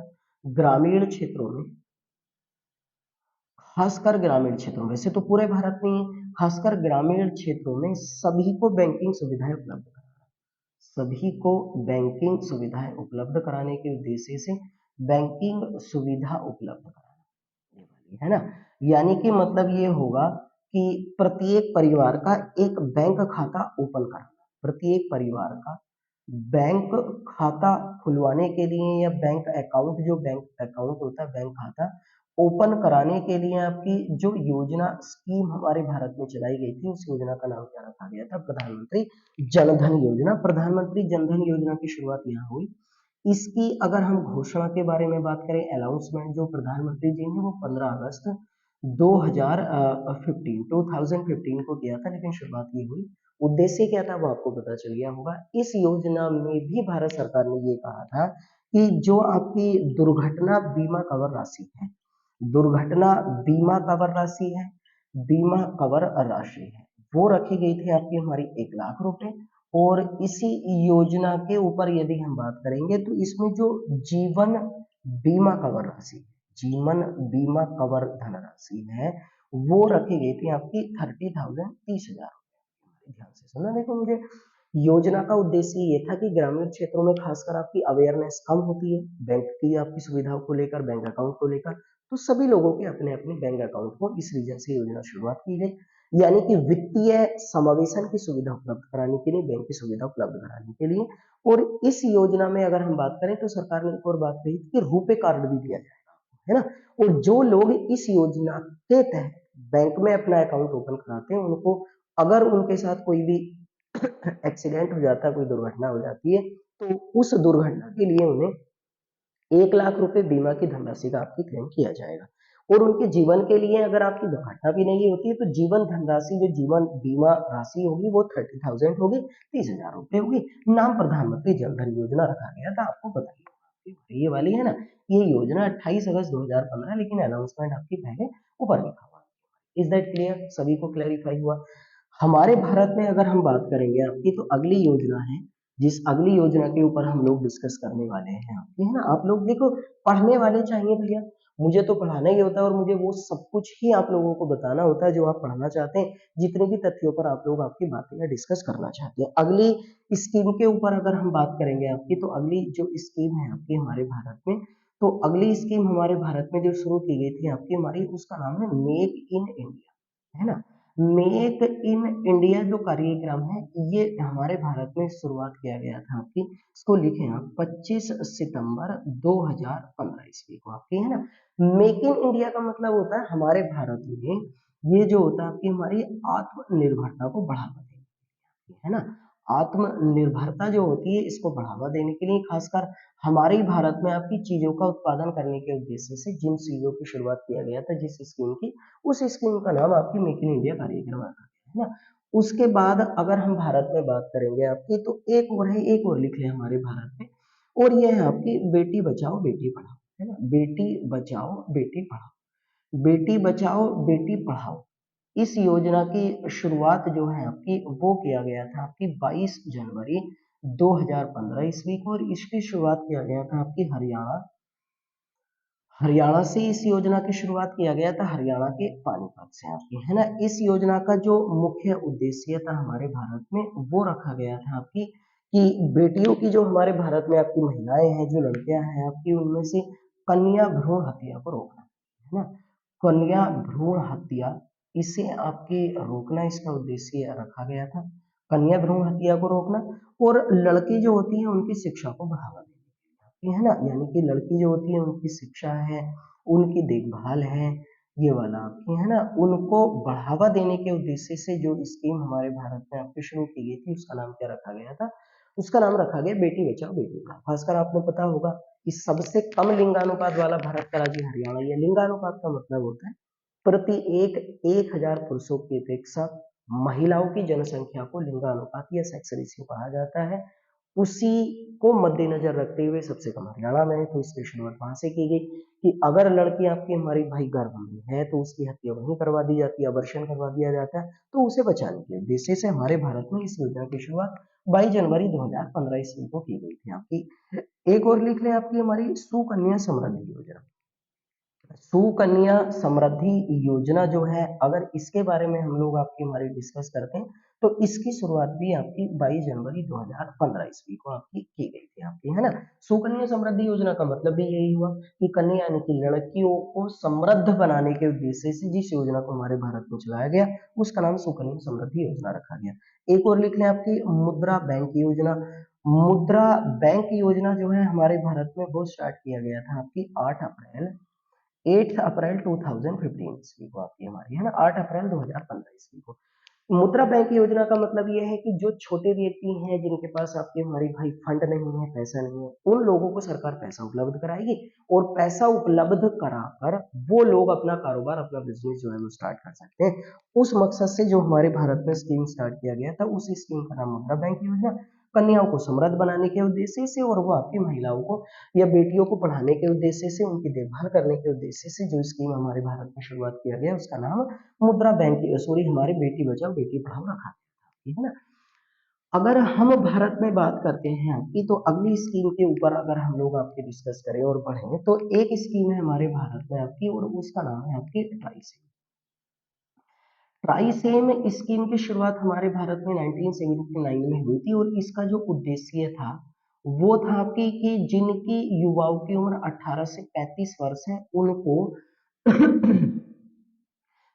ग्रामीण क्षेत्रों में, खासकर ग्रामीण क्षेत्रों में, वैसे तो पूरे भारत में ही, खासकर ग्रामीण क्षेत्रों में सभी को बैंकिंग सुविधाएं उपलब्ध कराना, सभी को बैंकिंग सुविधाएं उपलब्ध कराने के उद्देश्य से बैंकिंग सुविधा उपलब्ध कराना, ये वाली है ना। यानी कि मतलब ये होगा कि प्रत्येक परिवार का एक बैंक खाता ओपन करना, प्रत्येक परिवार का बैंक खाता खुलवाने के लिए, या बैंक अकाउंट, जो बैंक अकाउंट होता है, बैंक खाता ओपन कराने के लिए आपकी जो योजना स्कीम हमारे भारत में चलाई गई थी, उस योजना का नाम क्या रखा गया था, प्रधानमंत्री जन धन योजना। प्रधानमंत्री जन धन योजना की शुरुआत यहाँ हुई। इसकी अगर हम घोषणा के बारे में बात करें, अनाउंसमेंट जो प्रधानमंत्री जी ने वो 15 अगस्त 2015 को किया था, लेकिन शुरुआत ये हुई। उद्देश्य क्या था वो आपको पता चल गया होगा। इस योजना में भी भारत सरकार ने ये कहा था कि जो आपकी दुर्घटना बीमा कवर राशि है, दुर्घटना बीमा कवर राशि है, बीमा कवर राशि है, वो रखी गई थी आपकी हमारी 1 लाख रुपए। और इसी योजना के ऊपर यदि हम बात करेंगे तो इसमें जो जीवन बीमा कवर राशि, जीवन बीमा कवर धनराशि है, वो रखी गई थी आपकी 30,000, 30,000 रुपए। ध्यान से सुनना, देखो मुझे योजना का उद्देश्य ये था कि ग्रामीण क्षेत्रों में खासकर आपकी अवेयरनेस कम होती है बैंक की आपकी सुविधाओं को लेकर, बैंक अकाउंट को लेकर, तो सभी लोगों के अपने अपने बैंक अकाउंट हो, इस रीजन से योजना शुरुआत की गई। यानी कि वित्तीय समावेशन की सुविधा उपलब्ध कराने के लिए, बैंक की सुविधा उपलब्ध कराने के लिए। और इस योजना में अगर हम बात करें तो सरकार ने एक और बात कही थी कि रुपे कार्ड भी दिया जाएगा, है ना। और जो लोग इस योजना के तहत बैंक में अपना अकाउंट ओपन कराते हैं, उनको अगर उनके साथ कोई भी एक्सीडेंट हो जाता है, कोई दुर्घटना हो जाती है, तो उस दुर्घटना के लिए उन्हें 1 लाख रुपए बीमा की धनराशि का आपकी क्लेम किया जाएगा। और उनके जीवन के लिए अगर आपकी दुर्घटना भी नहीं होती है तो जीवन धनराशि, जो जीवन बीमा राशि होगी वो 30,000 होगी, 30,000 रुपए होगी। नाम प्रधानमंत्री जन धन योजना रखा गया था, आपको बताइए ये वाली है ना। ये योजना 28 अगस्त 2015, लेकिन अनाउंसमेंट आपकी पहले ऊपर लिखा हुआ। इज दैट क्लियर, सभी को क्लैरिफाई हुआ। हमारे भारत में अगर हम बात करेंगे आपकी, तो अगली योजना है, जिस अगली योजना के ऊपर हम लोग डिस्कस करने वाले हैं आपकी, है ना। आप लोग देखो पढ़ने वाले चाहिए भैया, मुझे तो पढ़ाना ही होता है और मुझे वो सब कुछ ही आप लोगों को बताना होता है जो आप पढ़ना चाहते हैं, जितने भी तथ्यों पर आप लोग आपकी बातें या डिस्कस करना चाहते हैं। अगली स्कीम के ऊपर अगर हम बात करेंगे आपकी, तो अगली जो स्कीम है आपकी हमारे भारत में, तो अगली स्कीम हमारे भारत में जो शुरू की गई थी आपकी हमारी, उसका नाम है मेक इन इंडिया, है ना। मेक इन इंडिया जो कार्यक्रम है, ये हमारे भारत में शुरुआत किया गया था आपकी, इसको लिखें आप 25 सितंबर 2015 ईस्वी को आपकी, है ना। मेक इन इंडिया का मतलब होता है हमारे भारत में ये जो होता है आपकी हमारी आत्मनिर्भरता को बढ़ावा देना, है ना। आत्मनिर्भरता जो होती है इसको बढ़ावा देने के लिए खासकर हमारे ही भारत में आपकी चीजों का उत्पादन करने के उद्देश्य से जिन चीजों की शुरुआत किया गया था, जिस स्कीम की, उस स्कीम का नाम आपकी मेक इन इंडिया कार्यक्रम रखा गया, है ना। उसके बाद अगर हम भारत में बात करेंगे आपकी, तो एक और है, एक और लिख लें हमारे भारत में, और ये है आपकी बेटी बचाओ बेटी पढ़ाओ, है ना। बेटी बचाओ बेटी पढ़ाओ, बेटी बचाओ बेटी पढ़ाओ। इस योजना की शुरुआत जो है आपकी वो किया गया था आपकी 22 जनवरी 2015 ईस्वी को, और इसकी शुरुआत किया गया था आपकी हरियाणा, हरियाणा से इस योजना की शुरुआत किया गया था, हरियाणा के पानीपत से आपकी, है ना। इस योजना का जो मुख्य उद्देश्य था हमारे भारत में वो रखा गया था आपकी कि बेटियों की, जो हमारे भारत में आपकी महिलाएं हैं, जो लड़कियां हैं आपकी, उनमें से कन्या भ्रूण हत्या को रोकना, है ना। कन्या भ्रूण हत्या, इसे आपकी रोकना, इसका उद्देश्य रखा गया था, कन्या भ्रूण हत्या को रोकना। और लड़की जो होती है उनकी शिक्षा को बढ़ावा देना, ये है ना। यानी कि लड़की जो होती है उनकी शिक्षा है, उनकी देखभाल है, ये वाला आपकी, है ना, उनको बढ़ावा देने के उद्देश्य से जो स्कीम हमारे भारत में आपकी शुरू की गई थी, उसका नाम क्या रखा गया था, उसका नाम रखा गया बेटी बचाओ बेटी पढ़ाओ। खासकर आपको पता होगा कि सबसे कम लिंगानुपात वाला भारत का राज्य हरियाणा। ये लिंगानुपात का मतलब होता है प्रति एक 1,000 पुरुषों की अपेक्षा महिलाओं की जनसंख्या को लिंगानुपात या सेक्स रेशियो कहा जाता है। उसी को मद्देनजर रखते हुए सबसे कम हरियाणा में है, तो इसकी शुरुआत वहां से की गई कि अगर लड़की आपकी हमारी भाई गर्भ में है तो उसकी हत्या वहीं करवा दी जाती है, अबॉर्शन करवा दिया जाता है, तो उसे बचाने के उद्देश्य से हमारे भारत में इस योजना की शुरुआत 22 जनवरी 2015 ईस्वी को की गई थी आपकी। एक और लिख लें आपकी हमारी सुकन्या समृद्धि योजना। सुकन्या समृद्धि योजना जो है, अगर इसके बारे में हम लोग आपकी हमारी डिस्कस करते हैं, तो इसकी शुरुआत भी आपकी 22 जनवरी 2015 ईस्वी को आपकी की गई थी आपकी, है ना। सुकन्या समृद्धि योजना का मतलब भी यही हुआ कि कन्या यानी कि लड़कियों को समृद्ध बनाने के उद्देश्य से जिस योजना को हमारे भारत में चलाया गया, उसका नाम सुकन्या समृद्धि योजना रखा गया। एक और लिख लें आपकी मुद्रा बैंक योजना। मुद्रा बैंक योजना जो है हमारे भारत में वो स्टार्ट किया गया था आपकी 8 अप्रैल 2015 ईस्वी को आपकी हमारी, है ना, 8 अप्रैल 2015 ईस्वी को। मुद्रा बैंक योजना का मतलब ये है कि जो छोटे व्यक्ति हैं जिनके पास आपके हमारे भाई फंड नहीं है, पैसा नहीं है, उन लोगों को सरकार पैसा उपलब्ध कराएगी और पैसा उपलब्ध कराकर वो लोग अपना कारोबार, अपना बिजनेस जो है वो स्टार्ट कर सकते हैं। उस मकसद से जो हमारे भारत में स्कीम स्टार्ट किया गया था, उस स्कीम का नाम मुद्रा बैंक योजना, कन्याओं को समृद्ध बनाने के उद्देश्य से और वो आपकी महिलाओं को या बेटियों को पढ़ाने के उद्देश्य से, उनकी देखभाल करने के उद्देश्य से जो स्कीम हमारे भारत में शुरुआत किया गया, उसका नाम मुद्रा बैंक, सॉरी हमारे बेटी बचाओ बेटी पढ़ाओ रखा गया था, ठीक है ना। अगर हम भारत में बात करते हैं आपकी, तो अगली स्कीम के ऊपर अगर हम लोग आपके डिस्कस करें और बढ़ें, तो एक स्कीम है हमारे भारत में आपकी और उसका नाम है आपकी ट्राइसेम। ट्राइसेम स्कीम की शुरुआत हमारे भारत में 1979 में हुई थी और इसका जो उद्देश्य था वो था आपकी कि जिनकी युवाओं की उम्र 18 से 35 वर्ष है उनको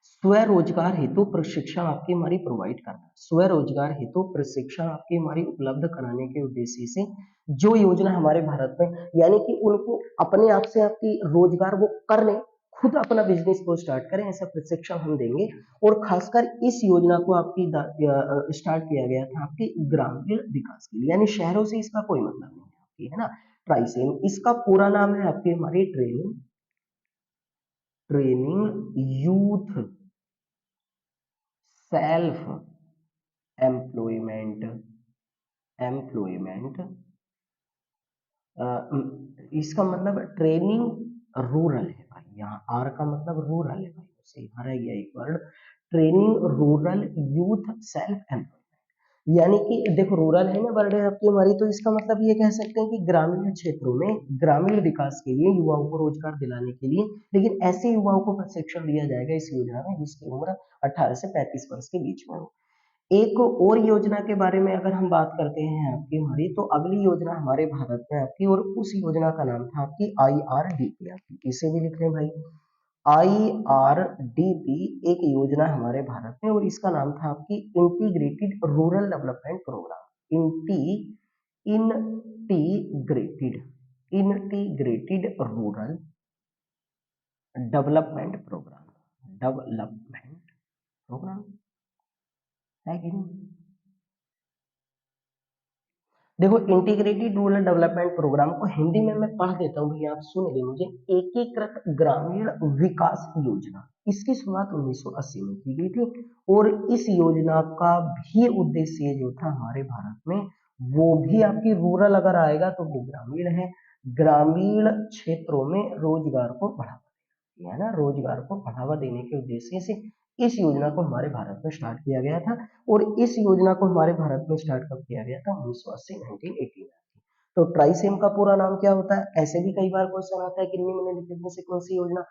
स्वरोजगार हेतु प्रशिक्षण आपकी हमारी प्रोवाइड करना, स्वरोजगार हेतु प्रशिक्षण आपकी हमारी उपलब्ध कराने के उद्देश्य से जो योजना हमारे भारत में, यानी कि उनको अपने आप से आपकी रोजगार वो कर लें, खुद अपना बिजनेस को स्टार्ट करें, ऐसा प्रशिक्षण हम देंगे। और खासकर इस योजना को आपकी स्टार्ट किया गया था आपके ग्रामीण विकास के लिए, यानी शहरों से इसका कोई मतलब नहीं है आपकी, है ना। ट्राइसेम इसका पूरा नाम है आपकी हमारी training training youth self employment employment इसका मतलब ट्रेनिंग रूरल है भाई, यहाँ आर का मतलब रूरल है भाई, सही हरा गया एक word, training rural youth self employment. यानी कि देखो रूरल है ना वर्ड है आपकी हमारी, तो इसका मतलब ये कह सकते हैं कि ग्रामीण क्षेत्रों में ग्रामीण विकास के लिए युवाओं को रोजगार दिलाने के लिए, लेकिन ऐसे युवाओं को प्रशिक्षण दिया जाएगा इस योजना में जिसकी उम्र 18 से 35 वर्ष के बीच में हो। एक और योजना के बारे में अगर हम बात करते हैं आपकी हमारी, तो अगली योजना हमारे भारत में आपकी और उस योजना का नाम था आपकी IRDP, आपकी इसे भी लिख लें भाई, IRDP एक योजना हमारे भारत में और इसका नाम था आपकी integrated rural development programme, integrated integrated rural development programme, development programme है कि नहीं। देखो इंटीग्रेटेड रूरल डेवलपमेंट प्रोग्राम को हिंदी में मैं पढ़ देता हूँ भैया, आप सुन ले मुझे। एकीकृत ग्रामीण विकास योजना, इसकी शुरुआत 1980 में की गई थी और इस योजना का भी उद्देश्य जो था हमारे भारत में, वो भी आपकी रूरल अगर आएगा तो वो ग्रामीण है, ग्रामीण क्षेत्रों में रोजगार को बढ़ावा देना, है ना, रोजगार को बढ़ावा देने के उद्देश्य से इस योजना को हमारे भारत में स्टार्ट किया गया था। और इस योजना को हमारे भारत में स्टार्ट कब किया गया था, 1980 1980 में। तो ट्राइसेम का पूरा नाम क्या होता है, ऐसे भी कई बार क्वेश्चन आता है कि निम्नलिखित में से कौन सी योजना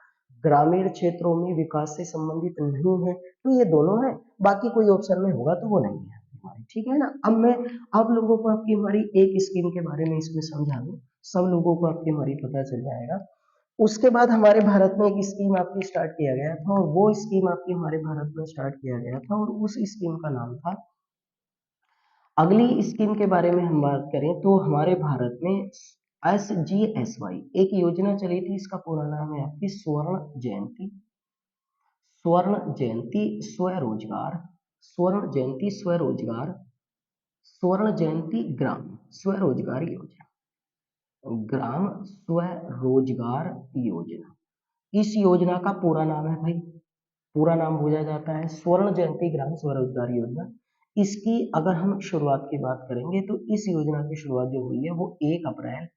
ग्रामीण क्षेत्रों में विकास से संबंधित नहीं है, तो ये दोनों है, बाकी कोई ऑप्शन में होगा तो वो नहीं है हमारी, ठीक है ना। अब मैं आप लोगों को आपकी हमारी एक स्कीम के बारे में इसमें समझा दूं, सब लोगों को आपकी हमारी पता चल जाएगा। उसके बाद हमारे भारत में एक स्कीम आपकी स्टार्ट किया गया था और वो स्कीम आपकी हमारे भारत में स्टार्ट किया गया था और उस स्कीम का नाम था, अगली स्कीम के बारे में हम बात करें तो हमारे भारत में SGSY एक योजना चली थी, इसका पूरा नाम है आपकी स्वर्ण जयंती स्वरोजगार, स्वर्ण जयंती स्वरोजगार, स्वर्ण जयंती ग्राम स्वरोजगार योजना, ग्राम स्वरोजगार योजना। इस योजना का पूरा नाम है भाई, पूरा नाम बोला जाता है स्वर्ण जयंती ग्राम स्वरोजगार योजना। इसकी अगर हम शुरुआत की बात करेंगे तो इस योजना की शुरुआत जो हुई है वो 1 अप्रैल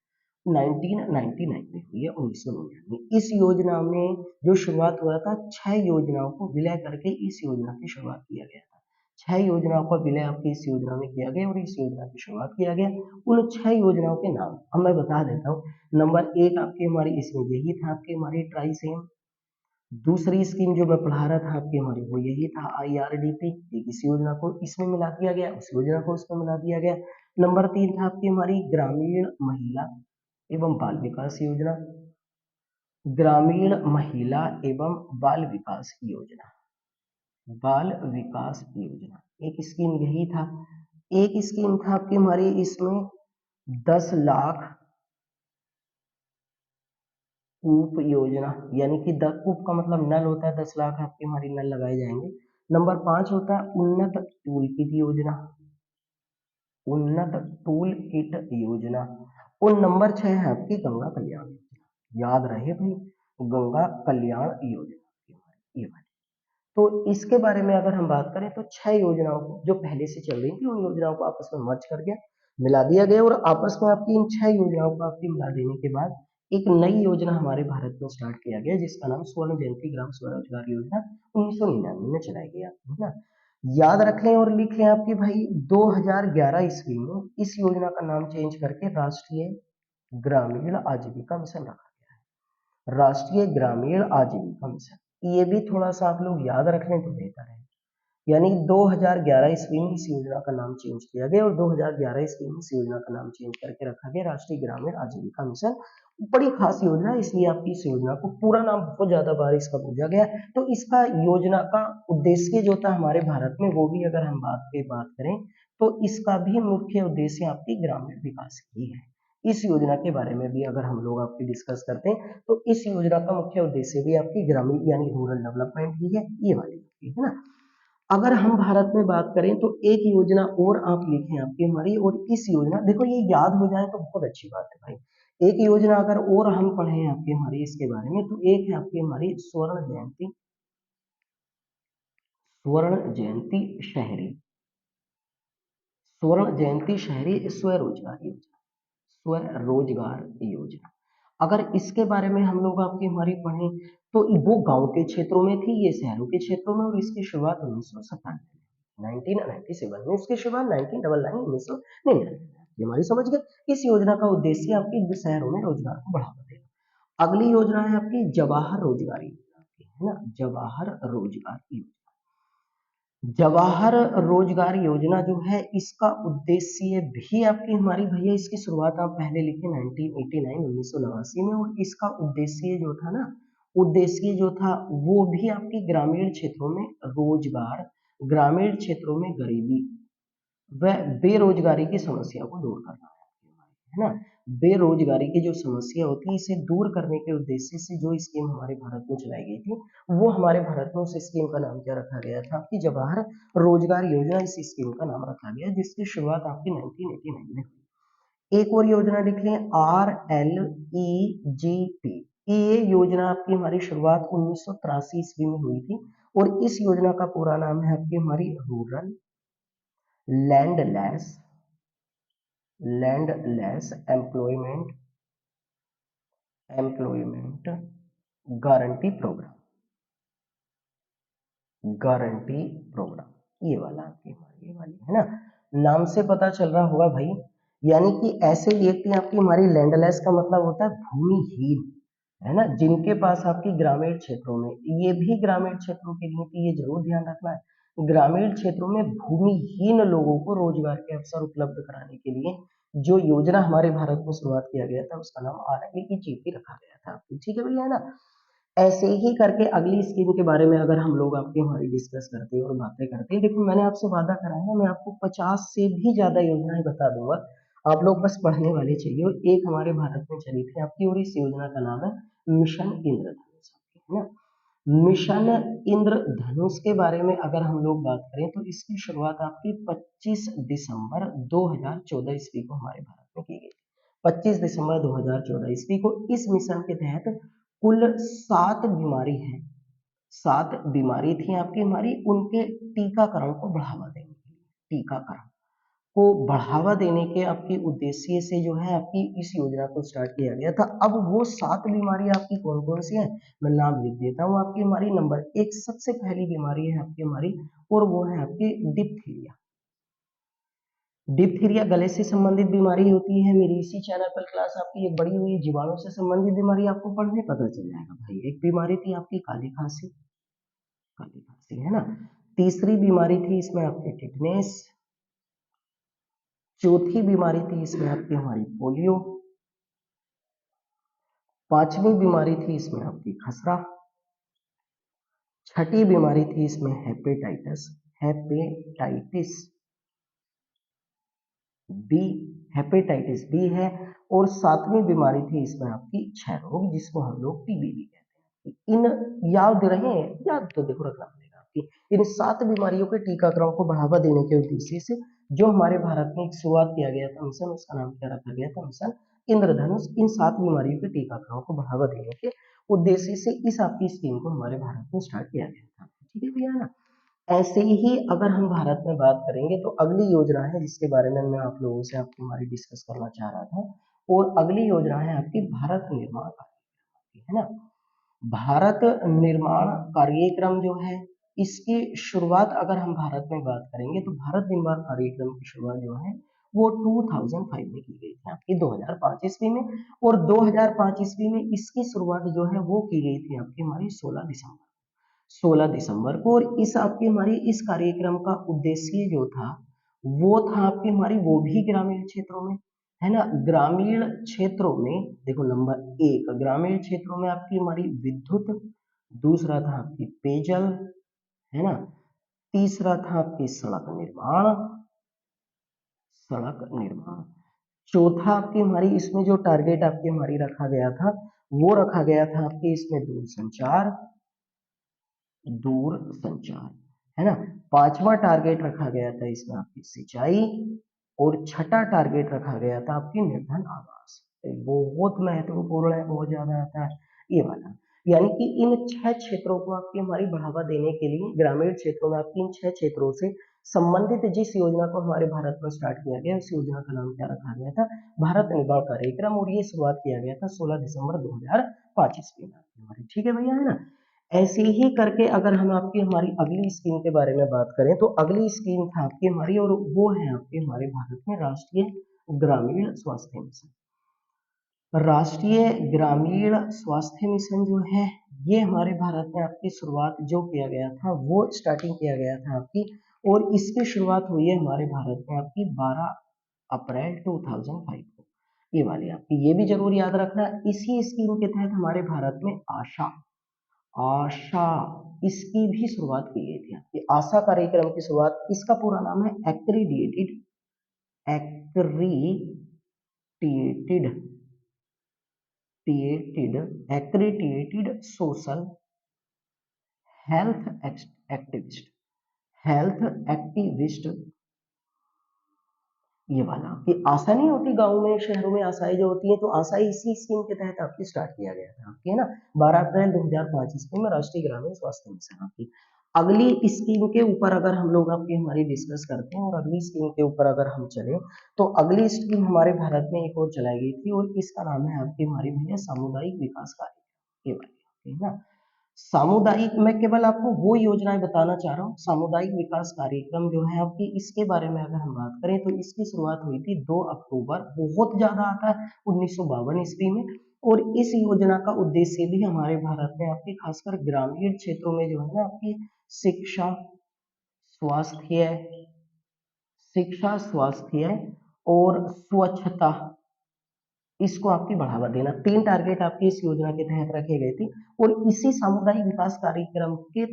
1999 में हुई है, 1999। इस योजना में जो शुरुआत हुआ था, 6 योजनाओं को विलय करके इस योजना की शुरुआत किया गया था, 6 योजनाओं का विलय आपकी इस योजना में किया गया और इस योजना की शुरुआत किया गया। उन 6 योजनाओं के नाम अब मैं बता देता हूँ। नंबर 1 आपकी हमारी इसमें यही था आपकी हमारी ट्राइसेम, दूसरी स्कीम जो मैं पढ़ा रहा था आपकी हमारी वो यही था IRDP, इस योजना को इसमें मिला दिया गया, उस योजना को उसमें मिला दिया गया। नंबर 3 था आपकी हमारी ग्रामीण महिला एवं बाल विकास योजना, ग्रामीण महिला एवं बाल विकास योजना, बाल विकास योजना एक स्कीम यही था। एक स्कीम था आपकी हमारी इसमें 10 लाख कूप योजना, यानी कि कूप का मतलब नल होता है, 10 लाख आपके हमारी नल लगाए जाएंगे, नंबर 5 होता है उन्नत टूल किट योजना, उन्नत टूल किट योजना। और नंबर 6 है आपकी गंगा कल्याण योजना। याद रहे भाई, गंगा कल्याण योजना ये वाली। तो इसके बारे में अगर हम बात करें तो 6 योजनाओं को जो पहले से चल रही थी उन योजनाओं को आपस में मर्ज कर गया, मिला दिया गया, और आपस में आपकी इन 6 योजनाओं को आपकी मिला देने के बाद एक नई योजना हमारे भारत में स्टार्ट किया गया जिसका नाम स्वर्ण जयंती ग्राम स्वरोजगार योजना 1999 में चलाई गई, है ना। याद रख लें और लिख लें आपकी भाई 2011 ईस्वी में इस योजना का नाम चेंज करके राष्ट्रीय ग्रामीण आजीविका मिशन रखा गया, राष्ट्रीय ग्रामीण आजीविका मिशन। ये भी थोड़ा सा आप लोग याद रख लें तो बेहतर है। यानी 2011 ईस्वी में इस योजना का नाम चेंज किया गया और 2011 ईस्वी में इस योजना का नाम चेंज करके रखा गया राष्ट्रीय ग्रामीण आजीविका मिशन। बड़ी खास योजना है, इसलिए आपकी इस योजना को पूरा नाम बहुत ज्यादा बार इसका पूछा गया। तो इसका योजना का उद्देश्य जो था हमारे भारत में, वो भी अगर हम बात करें तो इसका भी मुख्य उद्देश्य आपकी ग्रामीण विकास ही है। इस योजना के बारे में भी अगर हम लोग आपकी डिस्कस करते हैं तो इस योजना का मुख्य उद्देश्य भी आपकी ग्रामीण यानी रूरल डेवलपमेंट ही है, ये वाली है ना। अगर हम भारत में बात करें तो एक योजना और आप लिखें आपकी हमारी, और इस योजना देखो ये याद हो जाए तो बहुत अच्छी बात है भाई। एक योजना अगर और हम पढ़े आपकी हमारी इसके बारे में तो एक है आपकी हमारी स्वर्ण जयंती शहरी, स्वर्ण जयंती शहरी स्वरोजगार योजना, स्वरोजगार योजना। अगर इसके बारे में हम लोग आपकी हमारी पढ़े तो वो गांव के क्षेत्रों में थी, ये शहरों के क्षेत्रों में, और इसकी शुरुआत 1997 में इसकी शुरुआत 1999 ये हमारी समझ गए। इस योजना का उद्देश्य आपकी शहरों में रोजगार को बढ़ावा देना। अगली योजना है आपकी जवाहर रोजगार योजना, है ना, जवाहर रोजगार योजना। जवाहर रोजगार योजना जो है इसका उद्देश्य भी आपकी हमारी भैया, इसकी शुरुआत आप पहले लिखे 1989 में, और इसका उद्देश्य जो था ना, उद्देश्य जो था वो भी आपकी ग्रामीण क्षेत्रों में रोजगार, ग्रामीण क्षेत्रों में गरीबी व बेरोजगारी की समस्या को दूर करना है ना। बेरोजगारी की जो समस्या होती है इसे दूर करने के उद्देश्य से जो स्कीम हमारे भारत में चलाई गई थी, वो हमारे भारत में उस स्कीम का नाम क्या रखा गया था आपकी जवाहर रोजगार योजना, इस स्कीम का नाम रखा गया जिसकी शुरुआत आपकी 1989 में हुई। एक और योजना लिख लें RLEGP, ये योजना आपकी हमारी शुरुआत 1983 ईस्वी में हुई थी, और इस योजना का पूरा नाम है आपकी हमारी rural landless employment guarantee programme, guarantee programme ये वाला आपकी हमारी ये वाली है ना। नाम से पता चल रहा होगा भाई, यानी कि ऐसे व्यक्ति आपकी हमारी लैंडलेस का मतलब होता है भूमिहीन, है ना, जिनके पास आपकी ग्रामीण क्षेत्रों में, ये भी ग्रामीण क्षेत्रों के लिए भी ये जरूर ध्यान रखना है, ग्रामीण क्षेत्रों में भूमिहीन लोगों को रोजगार के अवसर उपलब्ध कराने के लिए जो योजना हमारे भारत में शुरुआत किया गया था उसका नाम RLEGP रखा गया था। ठीक है भैया, है ना। ऐसे ही करके अगली स्कीम के बारे में अगर हम लोग आपके हमारी डिस्कस करते हैं और बातें करते हैं, देखो मैंने आपसे वादा करा है मैं आपको 50 से भी ज्यादा योजनाएं बता दूंगा, आप लोग बस पढ़ने वाले चाहिए। और एक हमारे भारत में चली थी आपकी, और इस योजना का नाम है मिशन इंद्रधनुष, है ना। मिशन इंद्रधनुष के बारे में अगर हम लोग बात करें तो इसकी शुरुआत आपकी 25 दिसंबर 2014 ईस्वी को हमारे भारत में की गई थी। 25 दिसंबर 2014 ईस्वी को इस मिशन के तहत कुल 7 बीमारी है, 7 बीमारी थी आपकी हमारी, उनके टीकाकरण को बढ़ावा देने के लिए, टीकाकरण को बढ़ावा देने के आपके उद्देश्य से जो है आपकी इस योजना को स्टार्ट किया गया था। अब वो 7 बीमारी आपकी कौन कौन सी है मैं नाम लिख देता हूँ आपकी हमारी। नंबर 1 सबसे पहली बीमारी है आपकी हमारी, और वो है आपकी डिप्थीरिया। डिप्थीरिया गले से संबंधित बीमारी होती है। मेरी इसी चैनल पर क्लास आपकी एक बड़ी हुई जीवाणु से संबंधित बीमारी आपको पढ़ने पता चल जाएगा भाई। एक बीमारी थी आपकी काली खांसी, काली खांसी, है ना। तीसरी बीमारी थी इसमें आपकी टिटनेस। चौथी बीमारी थी इसमें आपकी हमारी पोलियो। पांचवी बीमारी थी इसमें आपकी खसरा। छठी बीमारी थी इसमें hepatitis, hepatitis B, hepatitis B है। और सातवीं बीमारी थी इसमें आपकी क्षय रोग, जिसको हम लोग टीबी भी कहते हैं। इन याद रहे, याद तो देखो रखना पड़ेगा। आपकी इन 7 बीमारियों के टीकाकरण को बढ़ावा देने के उद्देश्य से जो हमारे भारत में एक शुरुआत किया गया था मिशन, उसका नाम क्या रखा गया था, मिशन इंद्रधनुष। इन 7 बीमारियों के टीकाकरण को बढ़ावा देने के उद्देश्य से इस आपकी स्कीम को हमारे भारत में स्टार्ट किया गया था। ठीक है भैया ना। ऐसे ही अगर हम भारत में बात करेंगे तो अगली योजना है जिसके बारे में मैं आप लोगों से आपकी हमारी डिस्कस करना चाह रहा था, और अगली योजना है आपकी भारत निर्माण कार्यक्रम, है ना। भारत निर्माण कार्यक्रम जो है इसकी शुरुआत अगर हम भारत में बात करेंगे तो भारत निर्माण कार्यक्रम की शुरुआत जो है वो 2005 में की गई थी, आपकी 2005 ईस्वी में। और 2005 ईस्वी में इसकी शुरुआत जो है वो की गई थी आपकी हमारी 16 दिसंबर को। और इस आपकी हमारी इस कार्यक्रम का उद्देश्य जो था वो था आपकी हमारी वो भी ग्रामीण क्षेत्रों में, है ना। ग्रामीण क्षेत्रों में देखो, नंबर 1 ग्रामीण क्षेत्रों में आपकी हमारी विद्युत, दूसरा था आपकी पेयजल, है ना, तीसरा था आपकी सड़क निर्माण, चौथा आपकी हमारी इसमें जो टारगेट आपकी हमारी रखा गया था वो रखा गया था आपके इसमें दूर संचार, है ना। पांचवा टारगेट रखा गया था इसमें आपकी सिंचाई, और छठा टारगेट रखा गया था आपकी निर्धन आवास। बहुत महत्वपूर्ण है, बहुत ज्यादा आता है ये वाला। यानी कि इन 6 क्षेत्रों को आपकी हमारी बढ़ावा देने के लिए ग्रामीण क्षेत्रों में आपकी इन 6 क्षेत्रों से संबंधित जिस योजना को हमारे भारत में स्टार्ट किया गया उस योजना का नाम क्या रखा गया था, भारत निर्माण कार्यक्रम। और ये शुरुआत किया गया था 16 दिसंबर 2005 ईस्वी में हमारी। ठीक है भैया, है ना। ऐसे ही करके अगर हम आपकी हमारी अगली स्कीम के बारे में बात करें तो अगली स्कीम था आपकी हमारी, और वो है आपके हमारे भारत में राष्ट्रीय ग्रामीण स्वास्थ्य मिशन। राष्ट्रीय ग्रामीण स्वास्थ्य मिशन जो है ये हमारे भारत में आपकी शुरुआत जो किया गया था वो स्टार्टिंग किया गया था आपकी, और इसकी शुरुआत हुई है हमारे भारत में आपकी 12 अप्रैल 2005 को। ये वाली आपकी ये भी जरूर याद रखना। इसी स्कीम के तहत हमारे भारत में आशा आशा इसकी भी शुरुआत की गई थी। आपकी आशा कार्यक्रम की शुरुआत, इसका पूरा नाम है एक्रीडिएटेड सोशल हेल्थ एक्टिविस्ट ये वाला। कि आशा नहीं होती गाँव में शहरों में आशाएं जो होती है, तो आशा इसी स्कीम के तहत आपकी स्टार्ट किया गया था आपकी, है ना। 12 अप्रैल 2005 ईस्वी में राष्ट्रीय ग्रामीण स्वास्थ्य मिशन आपकी। अगली स्कीम के ऊपर अगर हम लोग आपकी हमारी डिस्कस करते हैं और अगली स्कीम के ऊपर अगर हम चले तो अगली स्कीम हमारे भारत में एक और चलाई गई थी, और इसका नाम है आपकी हमारी भैया सामुदायिक विकास कार्यक्रम, ये वाली, है ना। सामुदायिक, मैं केवल आपको वो योजनाएं बताना चाह रहा हूँ। सामुदायिक विकास कार्यक्रम जो है आपकी, इसके बारे में अगर हम बात करें तो इसकी शुरुआत हुई थी 2 अक्टूबर, बहुत ज्यादा आता है, 1952 ईस्वी में। और इस योजना का उद्देश्य भी हमारे भारत में आपकी खासकर ग्रामीण क्षेत्रों में जो है ना आपकी शिक्षा स्वास्थ्य शिक्षा, स्वास्थ्य और स्वच्छता, इसको आपकी बढ़ावा देना, 3 टारगेट आपकी इस योजना के तहत रखे गए थे। और इसी सामुदायिक विकास कार्यक्रम के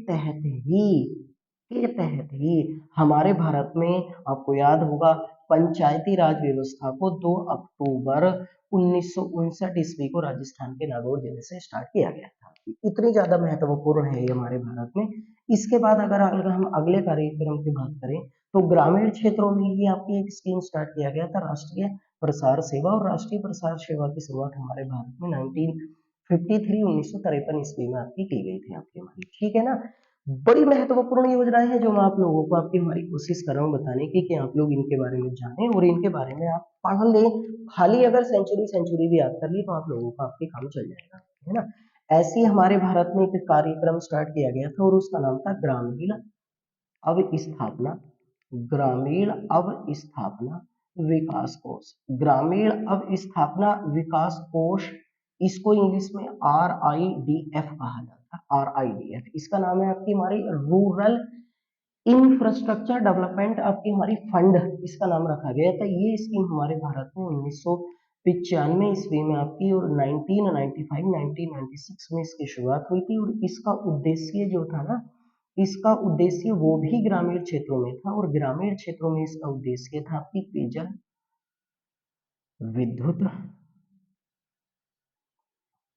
तहत ही हमारे भारत में आपको याद होगा पंचायती राज व्यवस्था को 2 अक्टूबर 1959 ईस्वी को राजस्थान के नागौर जिले से स्टार्ट किया गया था। इतनी ज्यादा महत्वपूर्ण है ये हमारे भारत में। इसके बाद अगर हम अगले कार्यक्रम की बात करें तो ग्रामीण क्षेत्रों में ही आपकी एक स्कीम स्टार्ट किया गया था, राष्ट्रीय प्रसार सेवा। और राष्ट्रीय प्रसार सेवा की शुरुआत हमारे भारत में 1953 ईस्वी में आपकी की गई थी आपकी हमारी। ठीक है ना। बड़ी महत्वपूर्ण योजनाएं हैं जो मैं आप लोगों को आपकी हमारी कोशिश कर रहा हूँ बताने की कि आप लोग इनके बारे में जानें और इनके बारे में आप पढ़ लें। खाली अगर सेंचुरी भी याद कर ली तो आप लोगों का आपके काम चल जाएगा, है ना। ऐसे ही हमारे भारत में एक कार्यक्रम स्टार्ट किया गया था और उसका नाम था अवस्थापना ग्रामीण अवस्थापना विकास कोष। ग्रामीण अवस्थापना विकास कोष, इसको इंग्लिश में RIDF कहा जाता है। RIDF इसका नाम है आपकी हमारी रूरल इंफ्रास्ट्रक्चर डेवलपमेंट आपकी हमारी फंड, इसका नाम रखा गया था। ये स्कीम हमारे भारत में 1995 ईस्वी में आपकी और 1996 में इसकी शुरुआत हुई थी। और इसका उद्देश्य जो था ना, इसका उद्देश्य वो भी ग्रामीण क्षेत्रों में था, और ग्रामीण क्षेत्रों में इसका उद्देश्य था आपकी पेयजल, विद्युत,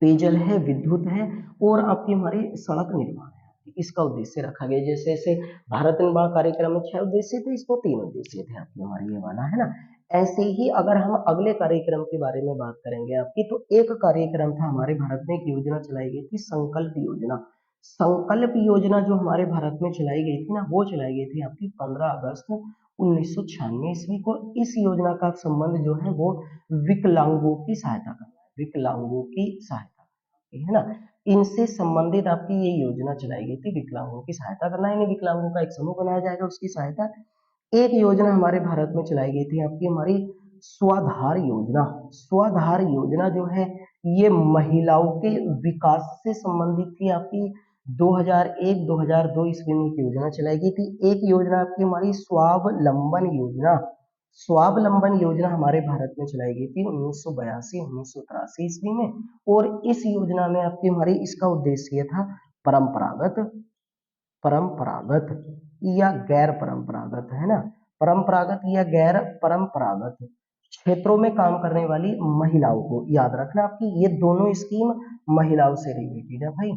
पेयजल है, विद्युत है, और आपकी हमारी सड़क निर्माण है। इसका उद्देश्य रखा गया। जैसे जैसे भारत निर्माण कार्यक्रम में 6 उद्देश्य थे, इसको 3 उद्देश्य थे आपके हमारे ये वाला, है ना। ऐसे ही अगर हम अगले कार्यक्रम के बारे में बात करेंगे आपकी, तो एक कार्यक्रम था हमारे भारत में, एक योजना चलाई गई थी, संकल्प योजना। संकल्प योजना जो हमारे भारत में चलाई गई थी ना, वो चलाई गई थी आपकी 15 अगस्त 1996 ईस्वी को। इस योजना का संबंध जो है वो विकलांगों की सहायता करना है, विकलांगों की सहायता, है ना। इनसे संबंधित आपकी ये योजना चलाई गई थी, विकलांगों की सहायता करना, यानी विकलांगों का एक समूह बनाया जाएगा, उसकी सहायता। एक योजना हमारे भारत में चलाई गई थी आपकी हमारी स्वाधार योजना। स्वाधार योजना जो है ये महिलाओं के विकास से संबंधित थी आपकी। 2001-2002 ईस्वी में एक योजना चलाई गई थी। एक योजना आपकी हमारी स्वावलंबन योजना। स्वावलंबन योजना हमारे भारत में चलाई गई थी 1982-1983 ईस्वी में। और इस योजना में आपकी हमारी इसका उद्देश्य था परंपरागत, परंपरागत या गैर परंपरागत, है ना, परंपरागत या गैर परंपरागत क्षेत्रों में काम करने वाली महिलाओं को, याद रखना आपकी ये दोनों स्कीम महिलाओं से रिलेटेड है भाई।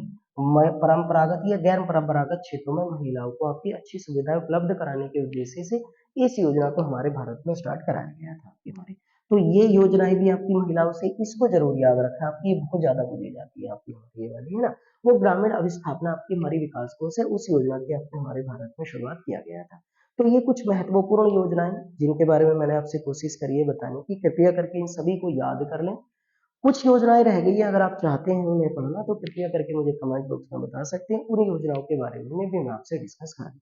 परंपरागत या गैर परंपरागत क्षेत्रों में महिलाओं को आपकी अच्छी सुविधाएं उपलब्ध कराने के उद्देश्य से इस योजना को हमारे भारत में स्टार्ट कराया गया था आपकी हमारी। तो ये योजनाएं भी आपकी महिलाओं से, इसको जरूर याद रखना आपकी, ये बहुत ज्यादा बोली जाती है आपकी ये वाली, है ना। वो ग्रामीण अवस्थापना आपकी हमारी विकास कोष है, उस योजना की आपने हमारे भारत में शुरुआत किया गया था। तो ये कुछ महत्वपूर्ण योजनाएं जिनके बारे में मैंने आपसे कोशिश करी है बताने की, कृपया करके इन सभी को याद कर लें। कुछ योजनाएं रह गई है, अगर आप चाहते हैं उन्हें पढ़ना तो कृपया करके मुझे कमेंट बॉक्स में बता सकते हैं, उन योजनाओं के बारे में भी मैं आपसे डिस्कस करूंगा।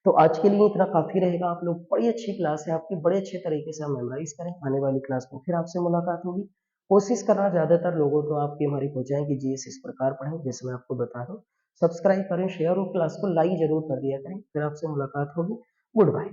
तो आज के लिए इतना काफी रहेगा। आप लोग, बड़ी अच्छी क्लास है आपकी, बड़े अच्छे तरीके से आप मेमोराइज करें। आने वाली क्लास में फिर आपसे मुलाकात होगी। कोशिश करना ज्यादातर लोगों को आपकी हमारी पहुंचाएं कि जीएस इस प्रकार पढ़ें जैसे मैं आपको बता रहा हूँ। सब्सक्राइब करें, शेयर और क्लास को लाइक जरूर कर दिया करें। फिर आपसे मुलाकात होगी। Good bye.